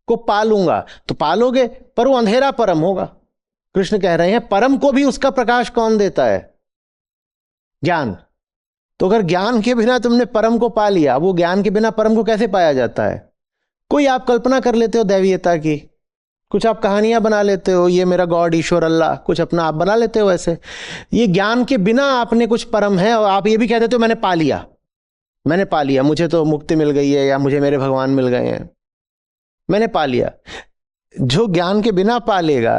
को पालूंगा, तो पालोगे, पर वो अंधेरा परम होगा। कृष्ण कह रहे हैं परम को भी उसका प्रकाश कौन देता है? ज्ञान। तो अगर ज्ञान के बिना तुमने परम को पा लिया, वो ज्ञान के बिना परम को कैसे पाया जाता है? कोई आप कल्पना कर लेते हो दैवीयता की, कुछ आप कहानियां बना लेते हो, ये मेरा गॉड ईश्वर अल्लाह, कुछ अपना आप बना लेते हो ऐसे। ये ज्ञान के बिना आपने कुछ परम है और आप ये भी कह देते हो मैंने पा लिया, मैंने पा लिया, मुझे तो मुक्ति मिल गई है, या मुझे मेरे भगवान मिल गए हैं, मैंने पा लिया। जो ज्ञान के बिना पा लेगा,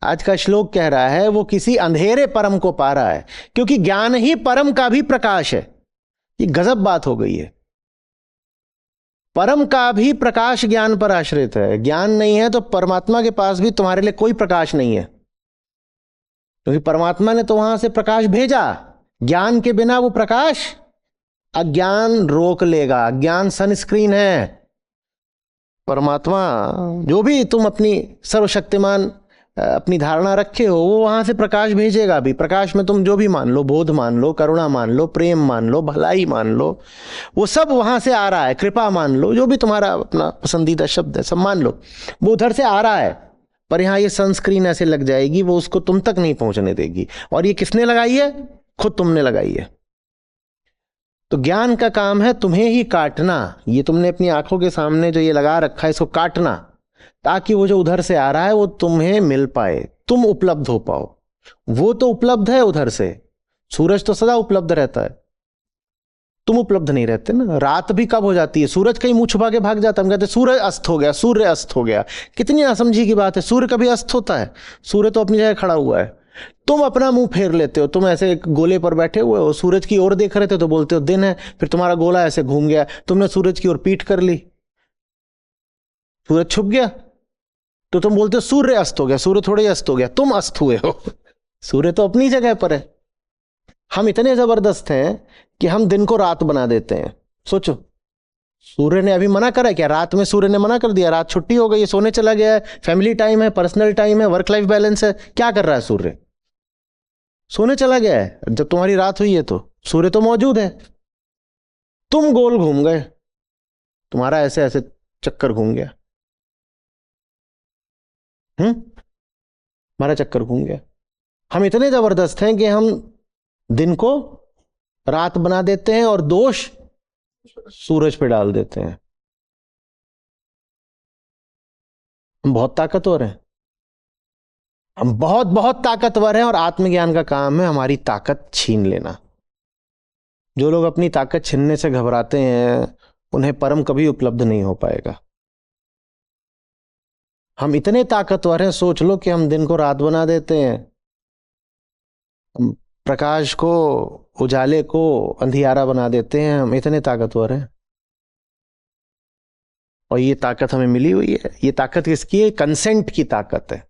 आज का श्लोक कह रहा है, वो किसी अंधेरे परम को पा रहा है, क्योंकि ज्ञान ही परम का भी प्रकाश है। ये गजब बात हो गई है। परम का भी प्रकाश ज्ञान पर आश्रित है। ज्ञान नहीं है तो परमात्मा के पास भी तुम्हारे लिए कोई प्रकाश नहीं है, क्योंकि परमात्मा ने तो वहां से प्रकाश भेजा। ज्ञान के बिना वो प्रकाश अज्ञान रोक लेगा। ज्ञान सनस्क्रीन है। परमात्मा जो भी तुम अपनी सर्वशक्तिमान अपनी धारणा रखे हो, वो वहां से प्रकाश भेजेगा भी। प्रकाश में तुम जो भी मान लो, बोध मान लो, करुणा मान लो, प्रेम मान लो, भलाई मान लो, वो सब वहां से आ रहा है। कृपा मान लो, जो भी तुम्हारा अपना पसंदीदा शब्द है सब मान लो, वो उधर से आ रहा है। पर यहाँ ये सनस्क्रीन ऐसे लग जाएगी, वो उसको तुम तक नहीं पहुंचने देगी। और ये किसने लगाई है? खुद तुमने लगाई है। तो ज्ञान का काम है तुम्हें ही काटना। ये तुमने अपनी आंखों के सामने जो ये लगा रखा है इसको काटना, ताकि वो जो उधर से आ रहा है वो तुम्हें मिल पाए, तुम उपलब्ध हो पाओ। वो तो उपलब्ध है उधर से, सूरज तो सदा उपलब्ध रहता है, तुम उपलब्ध नहीं रहते ना। रात भी कब हो जाती है, सूरज कहीं मुंह छुपा के भाग जाता है, हम कहते सूरज अस्त हो गया, सूर्य अस्त हो गया। कितनी असमझी की बात है, सूर्य कभी अस्त होता है? सूर्य तो अपनी जगह खड़ा हुआ है। तुम अपना मुंह फेर लेते हो, तुम ऐसे एक गोले पर बैठे हुए हो, सूरज की ओर देख रहे थे तो बोलते हो दिन है, फिर तुम्हारा गोला ऐसे घूम गया, तुमने सूरज की ओर पीठ कर ली, सूरज छुप गया, तो तुम बोलते हो सूर्य अस्त हो गया। सूर्य थोड़े ही अस्त हो गया, तुम अस्त हुए हो। सूर्य तो अपनी जगह पर है। हम इतने जबरदस्त हैं कि हम दिन को रात बना देते हैं। सोचो, सूर्य ने अभी मना करा क्या? रात में सूर्य ने मना कर दिया, रात छुट्टी हो गई, सोने चला गया है, फैमिली टाइम है, पर्सनल टाइम है, वर्क लाइफ बैलेंस है। क्या कर रहा है सूर्य? सोने चला गया है। जब तुम्हारी रात हुई है तो सूर्य तो मौजूद है, तुम गोल घूम गए, तुम्हारा ऐसे ऐसे चक्कर घूम गया। हमारा चक्कर घूम गया। हम इतने जबरदस्त हैं कि हम दिन को रात बना देते हैं और दोष सूरज पे डाल देते हैं। हम बहुत ताकतवर हैं, हम बहुत बहुत ताकतवर हैं, और आत्मज्ञान का काम है हमारी ताकत छीन लेना। जो लोग अपनी ताकत छीनने से घबराते हैं उन्हें परम कभी उपलब्ध नहीं हो पाएगा। हम इतने ताकतवर हैं, सोच लो कि हम दिन को रात बना देते हैं, हम प्रकाश को, उजाले को अंधियारा बना देते हैं। हम इतने ताकतवर हैं, और ये ताकत हमें मिली हुई है। ये ताकत किसकी है? कंसेंट की ताकत है,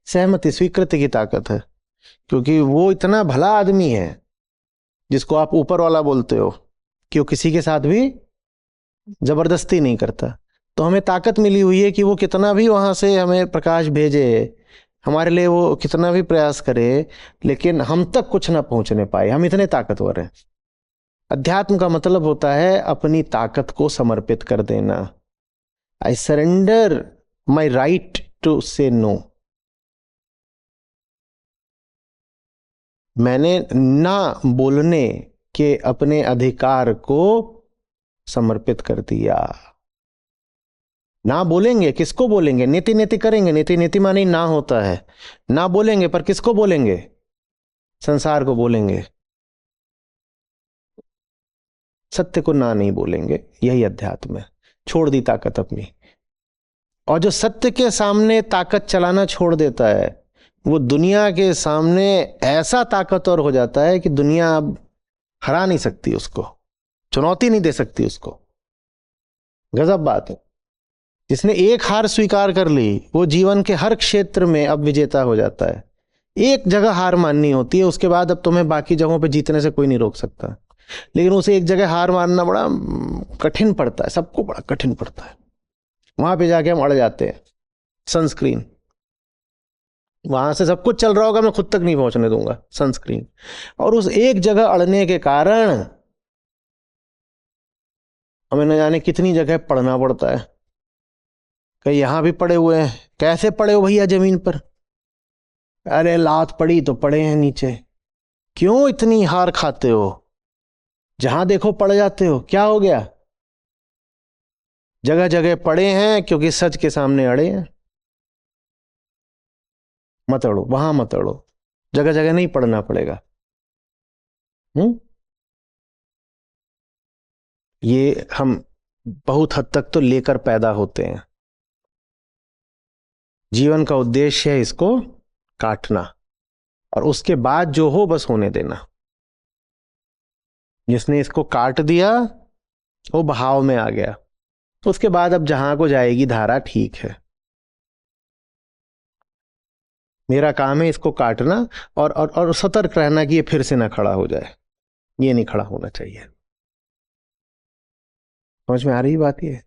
सहमति स्वीकृति की ताकत है। क्योंकि वो इतना भला आदमी है जिसको आप ऊपर वाला बोलते हो, कि वो किसी के साथ भी जबरदस्ती नहीं करता। तो हमें ताकत मिली हुई है कि वो कितना भी वहां से हमें प्रकाश भेजे, हमारे लिए वो कितना भी प्रयास करे, लेकिन हम तक कुछ ना पहुंचने पाए। हम इतने ताकतवर हैं। अध्यात्म का मतलब होता है अपनी ताकत को समर्पित कर देना। I surrender my right to say no. मैंने ना बोलने के अपने अधिकार को समर्पित कर दिया। ना बोलेंगे, किसको बोलेंगे? नीति नीति करेंगे, नीति नीति माने ना होता है। ना बोलेंगे, पर किसको बोलेंगे? संसार को बोलेंगे। सत्य को ना नहीं बोलेंगे, यही अध्यात्म है। छोड़ दी ताकत अपनी। और जो सत्य के सामने ताकत चलाना छोड़ देता है, वो दुनिया के सामने ऐसा ताकतवर हो जाता है कि दुनिया अब हरा नहीं सकती उसको, चुनौती नहीं दे सकती उसको। गजब बात है। जिसने एक हार स्वीकार कर ली वो जीवन के हर क्षेत्र में अब विजेता हो जाता है। एक जगह हार माननी होती है, उसके बाद अब तुम्हें बाकी जगहों पे जीतने से कोई नहीं रोक सकता। लेकिन उसे एक जगह हार मानना बड़ा कठिन पड़ता है, सबको बड़ा कठिन पड़ता है। वहां पे जाके हम अड़ जाते हैं। सनस्क्रीन, वहां से सब कुछ चल रहा होगा, मैं खुद तक नहीं पहुंचने दूंगा, सनस्क्रीन। और उस एक जगह अड़ने के कारण हमें न जाने कितनी जगह पड़ना पड़ता है। कहीं यहां भी पड़े हुए हैं। कैसे पड़े हो भैया जमीन पर? अरे लात पड़ी तो पड़े हैं नीचे। क्यों इतनी हार खाते हो? जहां देखो पड़ जाते हो, क्या हो गया? जगह जगह पड़े हैं क्योंकि सच के सामने अड़े हैं। मत अड़ो, वहां मत अड़ो, जगह जगह नहीं पड़ना पड़ेगा। ये हम बहुत हद तक तो लेकर पैदा होते हैं। जीवन का उद्देश्य है इसको काटना, और उसके बाद जो हो बस होने देना। जिसने इसको काट दिया वो बहाव में आ गया, उसके बाद अब जहां को जाएगी धारा ठीक है। मेरा काम है इसको काटना और सतर्क रहना कि ये फिर से ना खड़ा हो जाए। ये नहीं खड़ा होना चाहिए। समझ में आ रही बात ये?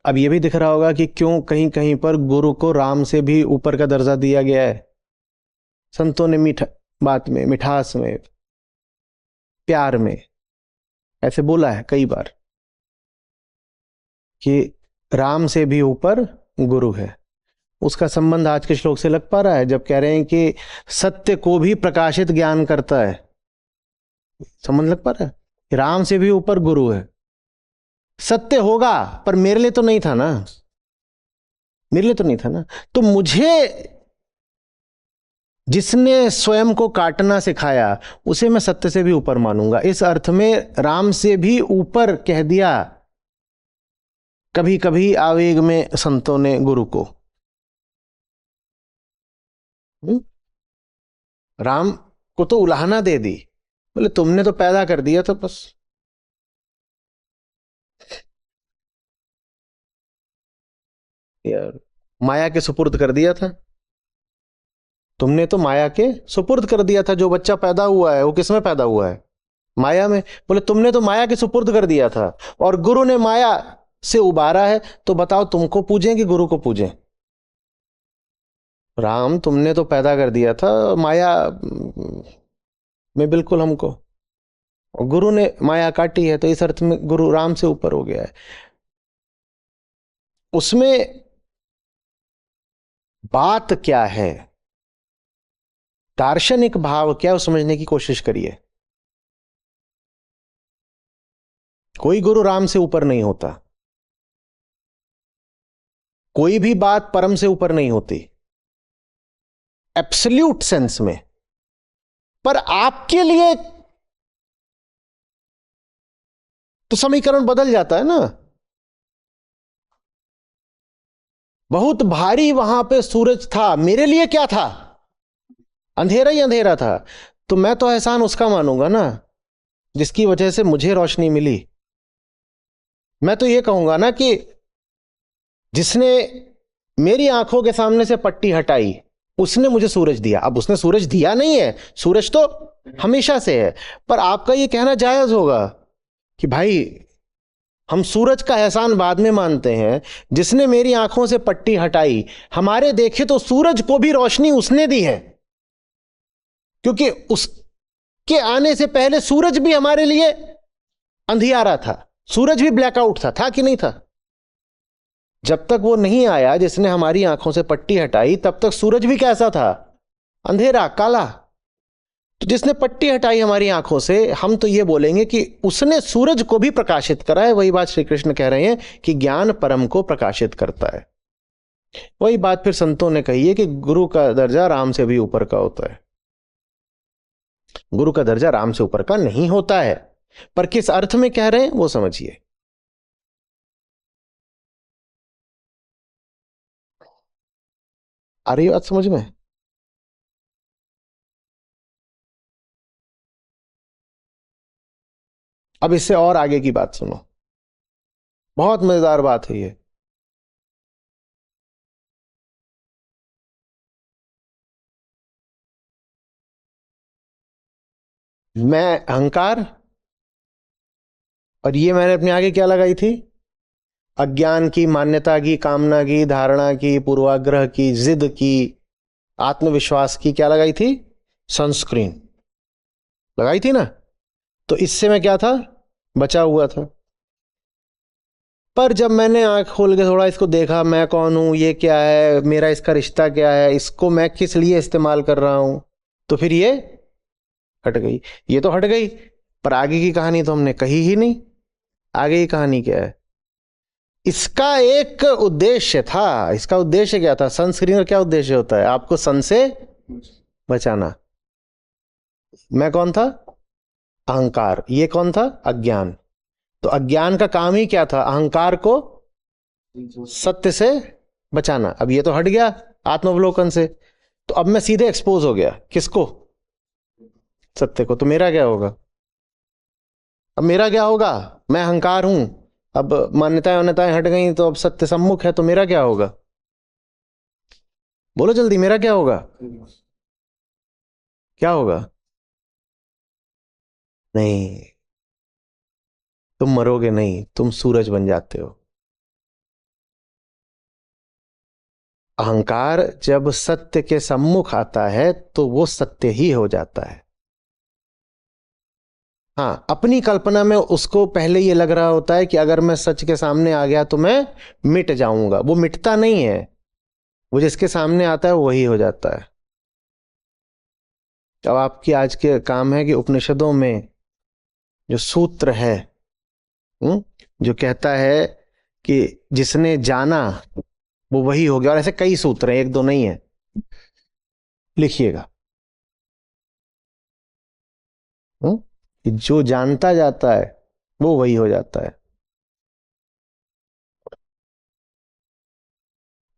अब ये भी दिख रहा होगा कि क्यों कहीं कहीं पर गुरु को राम से भी ऊपर का दर्जा दिया गया है। संतों ने मीठा बात में, मिठास में, प्यार में ऐसे बोला है कई बार कि राम से भी ऊपर गुरु है। उसका संबंध आज के श्लोक से लग पा रहा है जब कह रहे हैं कि सत्य को भी प्रकाशित ज्ञान करता है। समझ लग पा रहा है? राम से भी ऊपर गुरु है। सत्य होगा पर मेरे लिए तो नहीं था ना, मेरे लिए तो नहीं था ना। तो मुझे जिसने स्वयं को काटना सिखाया उसे मैं सत्य से भी ऊपर मानूंगा। इस अर्थ में राम से भी ऊपर कह दिया कभी कभी आवेग में संतों ने गुरु को। राम को तो उलाहना दे दी, बोले तुमने तो पैदा कर दिया था बस। यार माया के सुपुर्द कर दिया था, तुमने तो माया के सुपुर्द कर दिया था। जो बच्चा पैदा हुआ है वो किस में पैदा हुआ है? माया में। बोले तुमने तो माया के सुपुर्द कर दिया था और गुरु ने माया से उबारा है, तो बताओ तुमको पूजें कि गुरु को पूजें? राम तुमने तो पैदा कर दिया था माया में बिल्कुल हमको, और गुरु ने माया काटी है, तो इस अर्थ में गुरु राम से ऊपर हो गया है। उसमें बात क्या है, दार्शनिक भाव क्या है, समझने की कोशिश करिए। कोई गुरु राम से ऊपर नहीं होता, कोई भी बात परम से ऊपर नहीं होती एब्सोल्यूट सेंस में। पर आपके लिए तो समीकरण बदल जाता है ना। बहुत भारी वहां पे सूरज था, मेरे लिए क्या था? अंधेरा ही अंधेरा था। तो मैं तो एहसान उसका मानूंगा ना जिसकी वजह से मुझे रोशनी मिली। मैं तो ये कहूंगा ना कि जिसने मेरी आंखों के सामने से पट्टी हटाई उसने मुझे सूरज दिया। अब उसने सूरज दिया नहीं है, सूरज तो हमेशा से है। पर आपका ये कहना जायज होगा कि भाई हम सूरज का एहसान बाद में मानते हैं, जिसने मेरी आंखों से पट्टी हटाई, हमारे देखे तो सूरज को भी रोशनी उसने दी है, क्योंकि उसके आने से पहले सूरज भी हमारे लिए अंधियारा था, सूरज भी ब्लैकआउट था कि नहीं था? जब तक वो नहीं आया जिसने हमारी आंखों से पट्टी हटाई, तब तक सूरज भी कैसा था? अंधेरा, काला। तो जिसने पट्टी हटाई हमारी आंखों से, हम तो ये बोलेंगे कि उसने सूरज को भी प्रकाशित करा है। वही बात श्री कृष्ण कह रहे हैं कि ज्ञान परम को प्रकाशित करता है। वही बात फिर संतों ने कही है कि गुरु का दर्जा राम से भी ऊपर का होता है। गुरु का दर्जा राम से ऊपर का नहीं होता है, पर किस अर्थ में कह रहे हैं वो समझिए। आ रही बात समझ में? अब इससे और आगे की बात सुनो, बहुत मजेदार बात है ये। मैं अहंकार, और ये मैंने अपने आगे क्या लगाई थी? अज्ञान की, मान्यता की, कामना की, धारणा की, पूर्वाग्रह की, जिद की, आत्मविश्वास की, क्या लगाई थी? सनस्क्रीन लगाई थी ना। तो इससे मैं क्या था? बचा हुआ था। पर जब मैंने आंख खोल के थोड़ा इसको देखा, मैं कौन हूं, ये क्या है, मेरा इसका रिश्ता क्या है, इसको मैं किस लिए इस्तेमाल कर रहा हूं, तो फिर ये हट गई। ये तो हट गई, पर आगे की कहानी तो हमने कही ही नहीं। आगे की कहानी क्या है? इसका एक उद्देश्य था। इसका उद्देश्य क्या था? सनस्क्रीन का क्या उद्देश्य होता है? आपको सन से बचाना। मैं कौन था? अहंकार। ये कौन था? अज्ञान। तो अज्ञान का काम ही क्या था? अहंकार को सत्य से बचाना। अब ये तो हट गया आत्मावलोकन से, तो अब मैं सीधे एक्सपोज हो गया किसको? सत्य को। तो मेरा क्या होगा? अब मेरा क्या होगा? मैं अहंकार हूं, अब मान्यताएं वान्यताएं हट गई, तो अब सत्य सम्मुख है, तो मेरा क्या होगा? बोलो जल्दी, मेरा क्या होगा? क्या होगा? नहीं, तुम मरोगे नहीं, तुम सूरज बन जाते हो। अहंकार जब सत्य के सम्मुख आता है तो वो सत्य ही हो जाता है। हाँ, अपनी कल्पना में उसको पहले ये लग रहा होता है कि अगर मैं सच के सामने आ गया तो मैं मिट जाऊंगा। वो मिटता नहीं है, वो जिसके सामने आता है वही हो जाता है। अब आपकी आज के काम है कि उपनिषदों में जो सूत्र है, जो कहता है कि जिसने जाना वो वही हो गया, और ऐसे कई सूत्र हैं, एक दो नहीं है, लिखिएगा। कि जो जानता जाता है वो वही हो जाता है।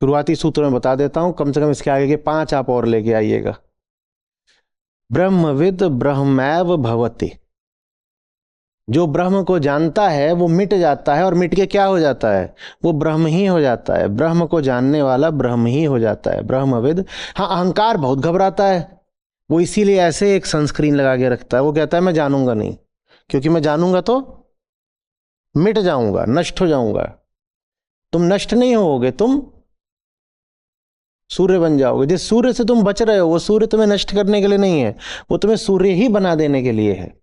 शुरुआती सूत्र में बता देता हूं, कम से कम इसके आगे के 5 आप और लेके आइएगा। ब्रह्मविद ब्रह्मैव भवति। जो ब्रह्म को जानता है वो मिट जाता है, और मिट के क्या हो जाता है? वो ब्रह्म ही हो जाता है। ब्रह्म को जानने वाला ब्रह्म ही हो जाता है, ब्रह्मविद। हाँ, अहंकार बहुत घबराता है, वो इसीलिए ऐसे एक सनस्क्रीन लगा के रखता है। वो कहता है मैं जानूंगा नहीं, क्योंकि मैं जानूंगा तो मिट जाऊंगा, नष्ट हो जाऊंगा। तुम नष्ट नहीं होगे, तुम सूर्य बन जाओगे। जिस सूर्य से तुम बच रहे हो वो सूर्य तुम्हें नष्ट करने के लिए नहीं है, वो तुम्हें सूर्य ही बना देने के लिए है।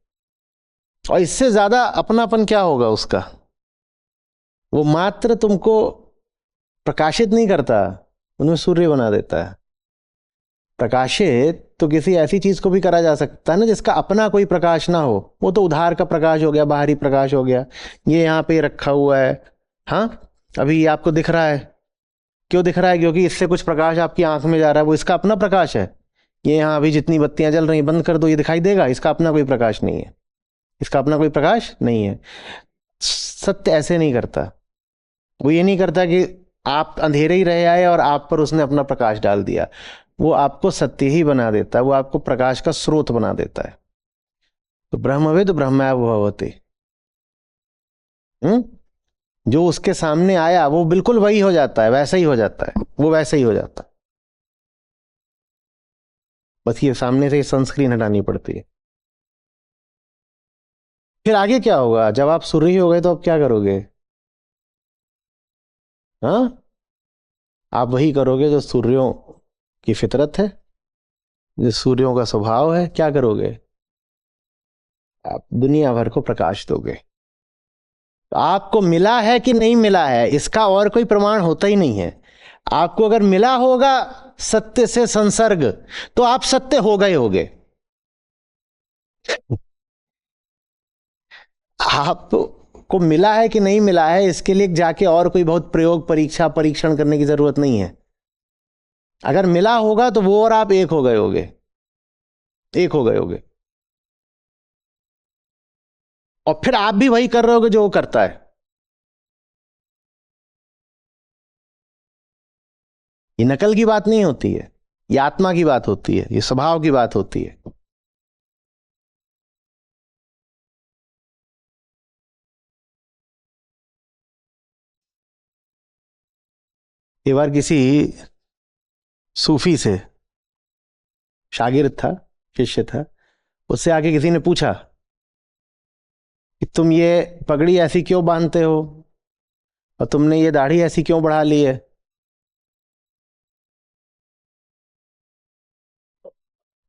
और इससे ज्यादा अपनापन क्या होगा उसका? वो मात्र तुमको प्रकाशित नहीं करता, उन्हें सूर्य बना देता है। प्रकाशित तो किसी ऐसी चीज को भी करा जा सकता है ना जिसका अपना कोई प्रकाश ना हो। वो तो उधार का प्रकाश हो गया, बाहरी प्रकाश हो गया। ये यहाँ पे रखा हुआ है, हाँ, अभी ये आपको दिख रहा है। क्यों दिख रहा है? क्योंकि इससे कुछ प्रकाश आपकी आंख में जा रहा है, वो इसका अपना प्रकाश है। ये यहाँ अभी जितनी बत्तियां जल रही, बंद कर दो, ये दिखाई देगा, इसका अपना कोई प्रकाश नहीं है, इसका अपना कोई प्रकाश नहीं है। सत्य ऐसे नहीं करता। वो ये नहीं करता कि आप अंधेरे ही रह आए और आप पर उसने अपना प्रकाश डाल दिया। वो आपको सत्य ही बना देता है, वो आपको प्रकाश का स्रोत बना देता है। तो ब्रह्मविद ब्रह्मैव भवति। जो उसके सामने आया वो बिल्कुल वही हो जाता है, वैसा ही हो जाता है, वो वैसा ही हो जाता है। बस ये सामने से सनस्क्रीन हटानी पड़ती है। फिर आगे क्या होगा? जब आप सूर्य हो गए तो आप क्या करोगे? हाँ, आप वही करोगे जो सूर्यों की फितरत है, जो सूर्यों का स्वभाव है। क्या करोगे? आप दुनिया भर को प्रकाश दोगे। तो आपको मिला है कि नहीं मिला है, इसका और कोई प्रमाण होता ही नहीं है। आपको अगर मिला होगा सत्य से संसर्ग, तो आप सत्य हो गए होगे। आपको मिला है कि नहीं मिला है, इसके लिए जाके और कोई बहुत प्रयोग, परीक्षा, परीक्षण करने की जरूरत नहीं है। अगर मिला होगा तो वो और आप एक हो गए होगे, एक हो गए होगे। और फिर आप भी वही कर रहे होगे जो वो करता है। ये नकल की बात नहीं होती है, ये आत्मा की बात होती है, ये स्वभाव की बात होती है। एक बार किसी सूफी से शागिर्द था, शिष्य था, उससे आके किसी ने पूछा कि तुम ये पगड़ी ऐसी क्यों बांधते हो और तुमने ये दाढ़ी ऐसी क्यों बढ़ा ली है?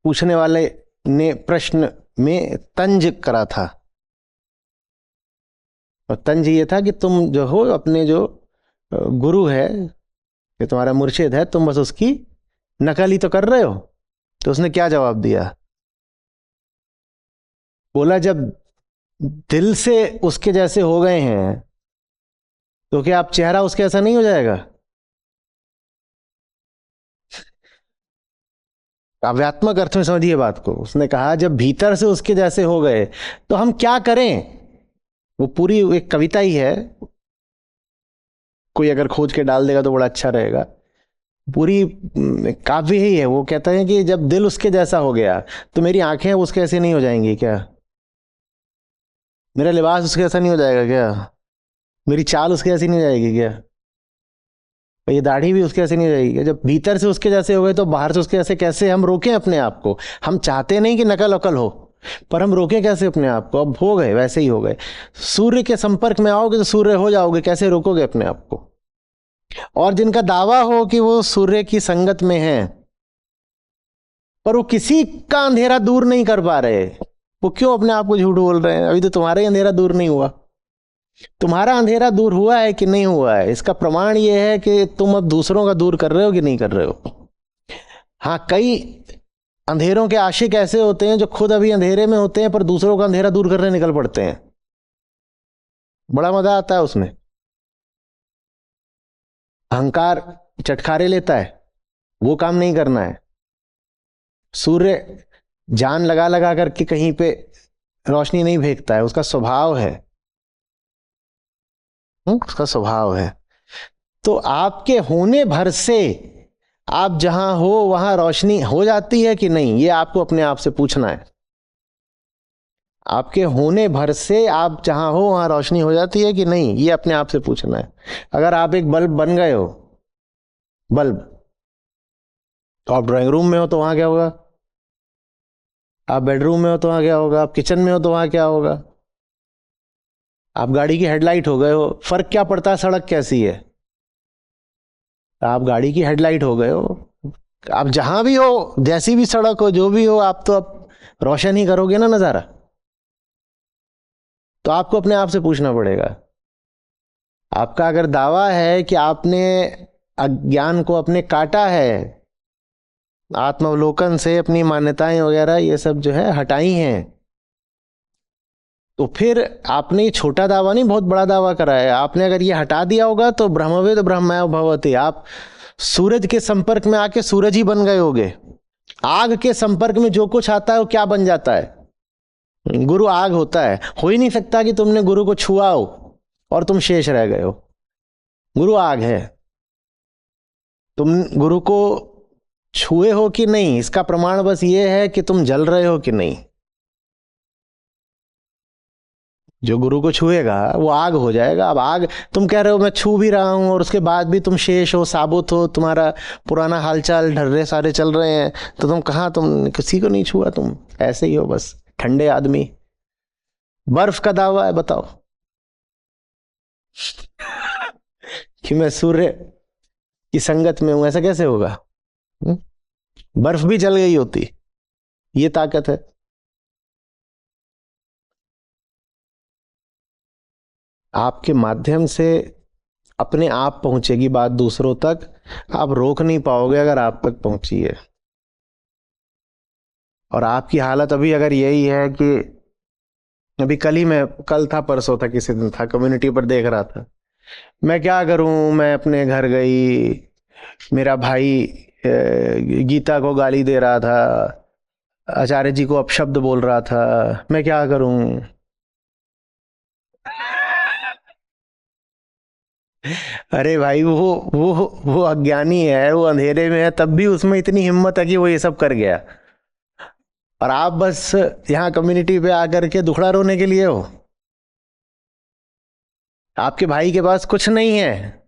पूछने वाले ने प्रश्न में तंज करा था, और तंज ये था कि तुम जो हो, अपने जो गुरु है, ये तुम्हारा मुर्शिद है, तुम बस उसकी नकल ही तो कर रहे हो। तो उसने क्या जवाब दिया? बोला, जब दिल से उसके जैसे हो गए हैं तो क्या आप चेहरा उसके ऐसा नहीं हो जाएगा? काव्यात्मक अर्थ में समझिए बात को। उसने कहा जब भीतर से उसके जैसे हो गए तो हम क्या करें? वो पूरी एक कविता ही है, कोई अगर खोज के डाल देगा तो बड़ा अच्छा रहेगा। पूरी काव्य ही है। वो कहता है कि जब दिल उसके जैसा हो गया तो मेरी आंखें उसके ऐसे नहीं हो जाएंगी क्या? मेरा लिबास उसके ऐसा नहीं हो जाएगा क्या? मेरी चाल उसके ऐसी नहीं हो जाएगी क्या? ये दाढ़ी भी उसके ऐसे नहीं हो जाएगी क्या? जब भीतर से उसके जैसे हो गए तो बाहर से उसके ऐसे कैसे हम रोकें अपने आप को? हम चाहते नहीं कि नकल अकल हो, पर हम रोकें कैसे अपने आप को? अब हो गए, वैसे ही हो गए। सूर्य के संपर्क में आओगे तो सूर्य हो जाओगे, कैसे रोकोगे अपने आप को? और जिनका दावा हो कि वो सूर्य की संगत में है, पर वो किसी का अंधेरा दूर नहीं कर पा रहे, वो क्यों अपने आप को झूठ बोल रहे हैं? अभी तो तुम्हारा ही अंधेरा दूर नहीं हुआ। तुम्हारा अंधेरा दूर हुआ है कि नहीं हुआ है, इसका प्रमाण यह है कि तुम अब दूसरों का दूर कर रहे हो कि नहीं कर रहे हो। हाँ, कई अंधेरों के आशिक ऐसे होते हैं जो खुद अभी अंधेरे में होते हैं पर दूसरों का अंधेरा दूर करने निकल पड़ते हैं। बड़ा मजा आता है उसमें। अहंकार चटखारे लेता है, वो काम नहीं करना है। सूर्य जान लगा लगा करके कहीं पे रोशनी नहीं फेंकता है, उसका स्वभाव है। उसका स्वभाव है। तो आपके होने भर से आप जहां हो वहां रोशनी हो जाती है कि नहीं, ये आपको अपने आप से पूछना है। आपके होने भर से आप जहां हो वहां रोशनी हो जाती है कि नहीं, ये अपने आप से पूछना है। अगर आप एक बल्ब बन गए हो, बल्ब, तो आप ड्राइंग रूम में हो तो वहां क्या होगा, आप बेडरूम में हो तो वहां क्या होगा, आप किचन में हो तो वहां क्या होगा, आप गाड़ी की हेडलाइट हो गए हो। फर्क क्या पड़ता है सड़क कैसी है, आप गाड़ी की हेडलाइट हो गए हो। आप जहां भी हो, जैसी भी सड़क हो, जो भी हो, आप तो अब रोशन ही करोगे ना नजारा। तो आपको अपने आप से पूछना पड़ेगा। आपका अगर दावा है कि आपने अज्ञान को अपने काटा है, आत्मावलोकन से अपनी मान्यताएं वगैरह ये सब जो है हटाई हैं, तो फिर आपने ये छोटा दावा नहीं, बहुत बड़ा दावा करा है। आपने अगर ये हटा दिया होगा तो ब्रह्मवेद ब्रह्मयो भवति, आप सूरज के संपर्क में आके सूरज ही बन गए होगे। आग के संपर्क में जो कुछ आता है वो क्या बन जाता है, गुरु आग होता है। हो ही नहीं सकता कि तुमने गुरु को छुआ हो और तुम शेष रह गए हो। गुरु आग है। तुम गुरु को छुए हो कि नहीं, इसका प्रमाण बस ये है कि तुम जल रहे हो कि नहीं। जो गुरु को छुएगा वो आग हो जाएगा। अब आग, तुम कह रहे हो मैं छू भी रहा हूं और उसके बाद भी तुम शेष हो, साबुत हो, तुम्हारा पुराना हालचाल ढर्रे सारे चल रहे हैं, तो तुम कहां, तुम किसी को नहीं छुआ, तुम ऐसे ही हो बस ठंडे आदमी। बर्फ का दावा है, बताओ कि मैं सूर्य की संगत में हूं, ऐसा कैसे होगा? बर्फ भी जल गई होती, ये ताकत है। आपके माध्यम से अपने आप पहुंचेगी बात दूसरों तक, आप रोक नहीं पाओगे अगर आप तक पहुंची है। और आपकी हालत अभी अगर यही है कि अभी कल था परसों था, किसी दिन था, कम्युनिटी पर देख रहा था, मैं क्या करूं, मैं अपने घर गई, मेरा भाई गीता को गाली दे रहा था, आचार्य जी को अपशब्द बोल रहा था, मैं क्या करूं। अरे भाई वो अज्ञानी है, वो अंधेरे में है, तब भी उसमें इतनी हिम्मत है कि वो ये सब कर गया। और आप बस यहाँ कम्युनिटी पे आकर के दुखड़ा रोने के लिए हो। आपके भाई के पास कुछ नहीं है,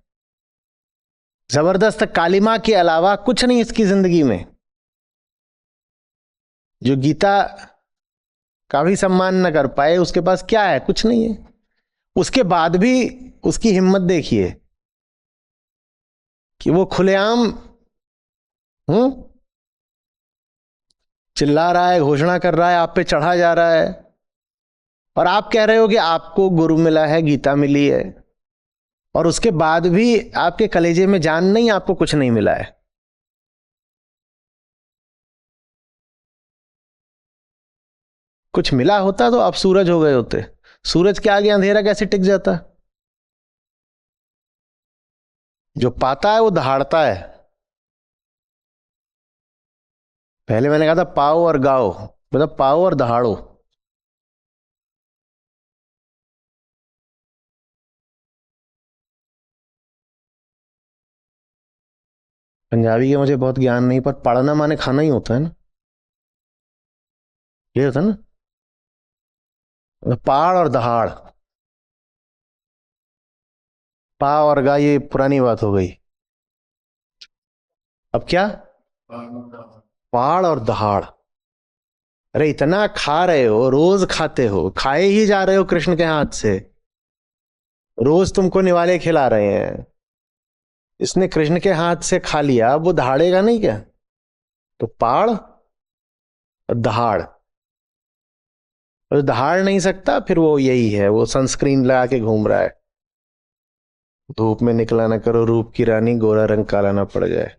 जबरदस्त कालिमा के अलावा कुछ नहीं इसकी जिंदगी में। जो गीता का भी सम्मान न कर पाए, उसके पास क्या है? कुछ नहीं है। उसके बाद भी उसकी हिम्मत देखिए कि वो खुलेआम चिल्ला रहा है, घोषणा कर रहा है, आप पे चढ़ा जा रहा है। और आप कह रहे हो कि आपको गुरु मिला है, गीता मिली है, और उसके बाद भी आपके कलेजे में जान नहीं, आपको कुछ नहीं मिला है। कुछ मिला होता तो आप सूरज हो गए होते। सूरज के आगे अंधेरा कैसे टिक जाता? जो पाता है वो दहाड़ता है। पहले मैंने कहा था पाओ और गाओ, मतलब पाओ और दहाड़ो। पंजाबी के मुझे बहुत ज्ञान नहीं, पर पढ़ना माने खाना ही होता है ना, ये होता है ना, मतलब पहाड़ और दहाड़। पा और गा ये पुरानी बात हो गई। अब क्या? पहाड़ और दहाड़। अरे इतना खा रहे हो, रोज खाते हो, खाए ही जा रहे हो कृष्ण के हाथ से, रोज तुमको निवाले खिला रहे हैं। इसने कृष्ण के हाथ से खा लिया, वो दहाड़ेगा नहीं क्या? तो पहाड़ और दहाड़, और दहाड़ नहीं सकता फिर वो यही है, वो सनस्क्रीन लगा के घूम रहा है। धूप में निकला ना करो रूप की रानी, गोरा रंग काला ना पड़ जाए।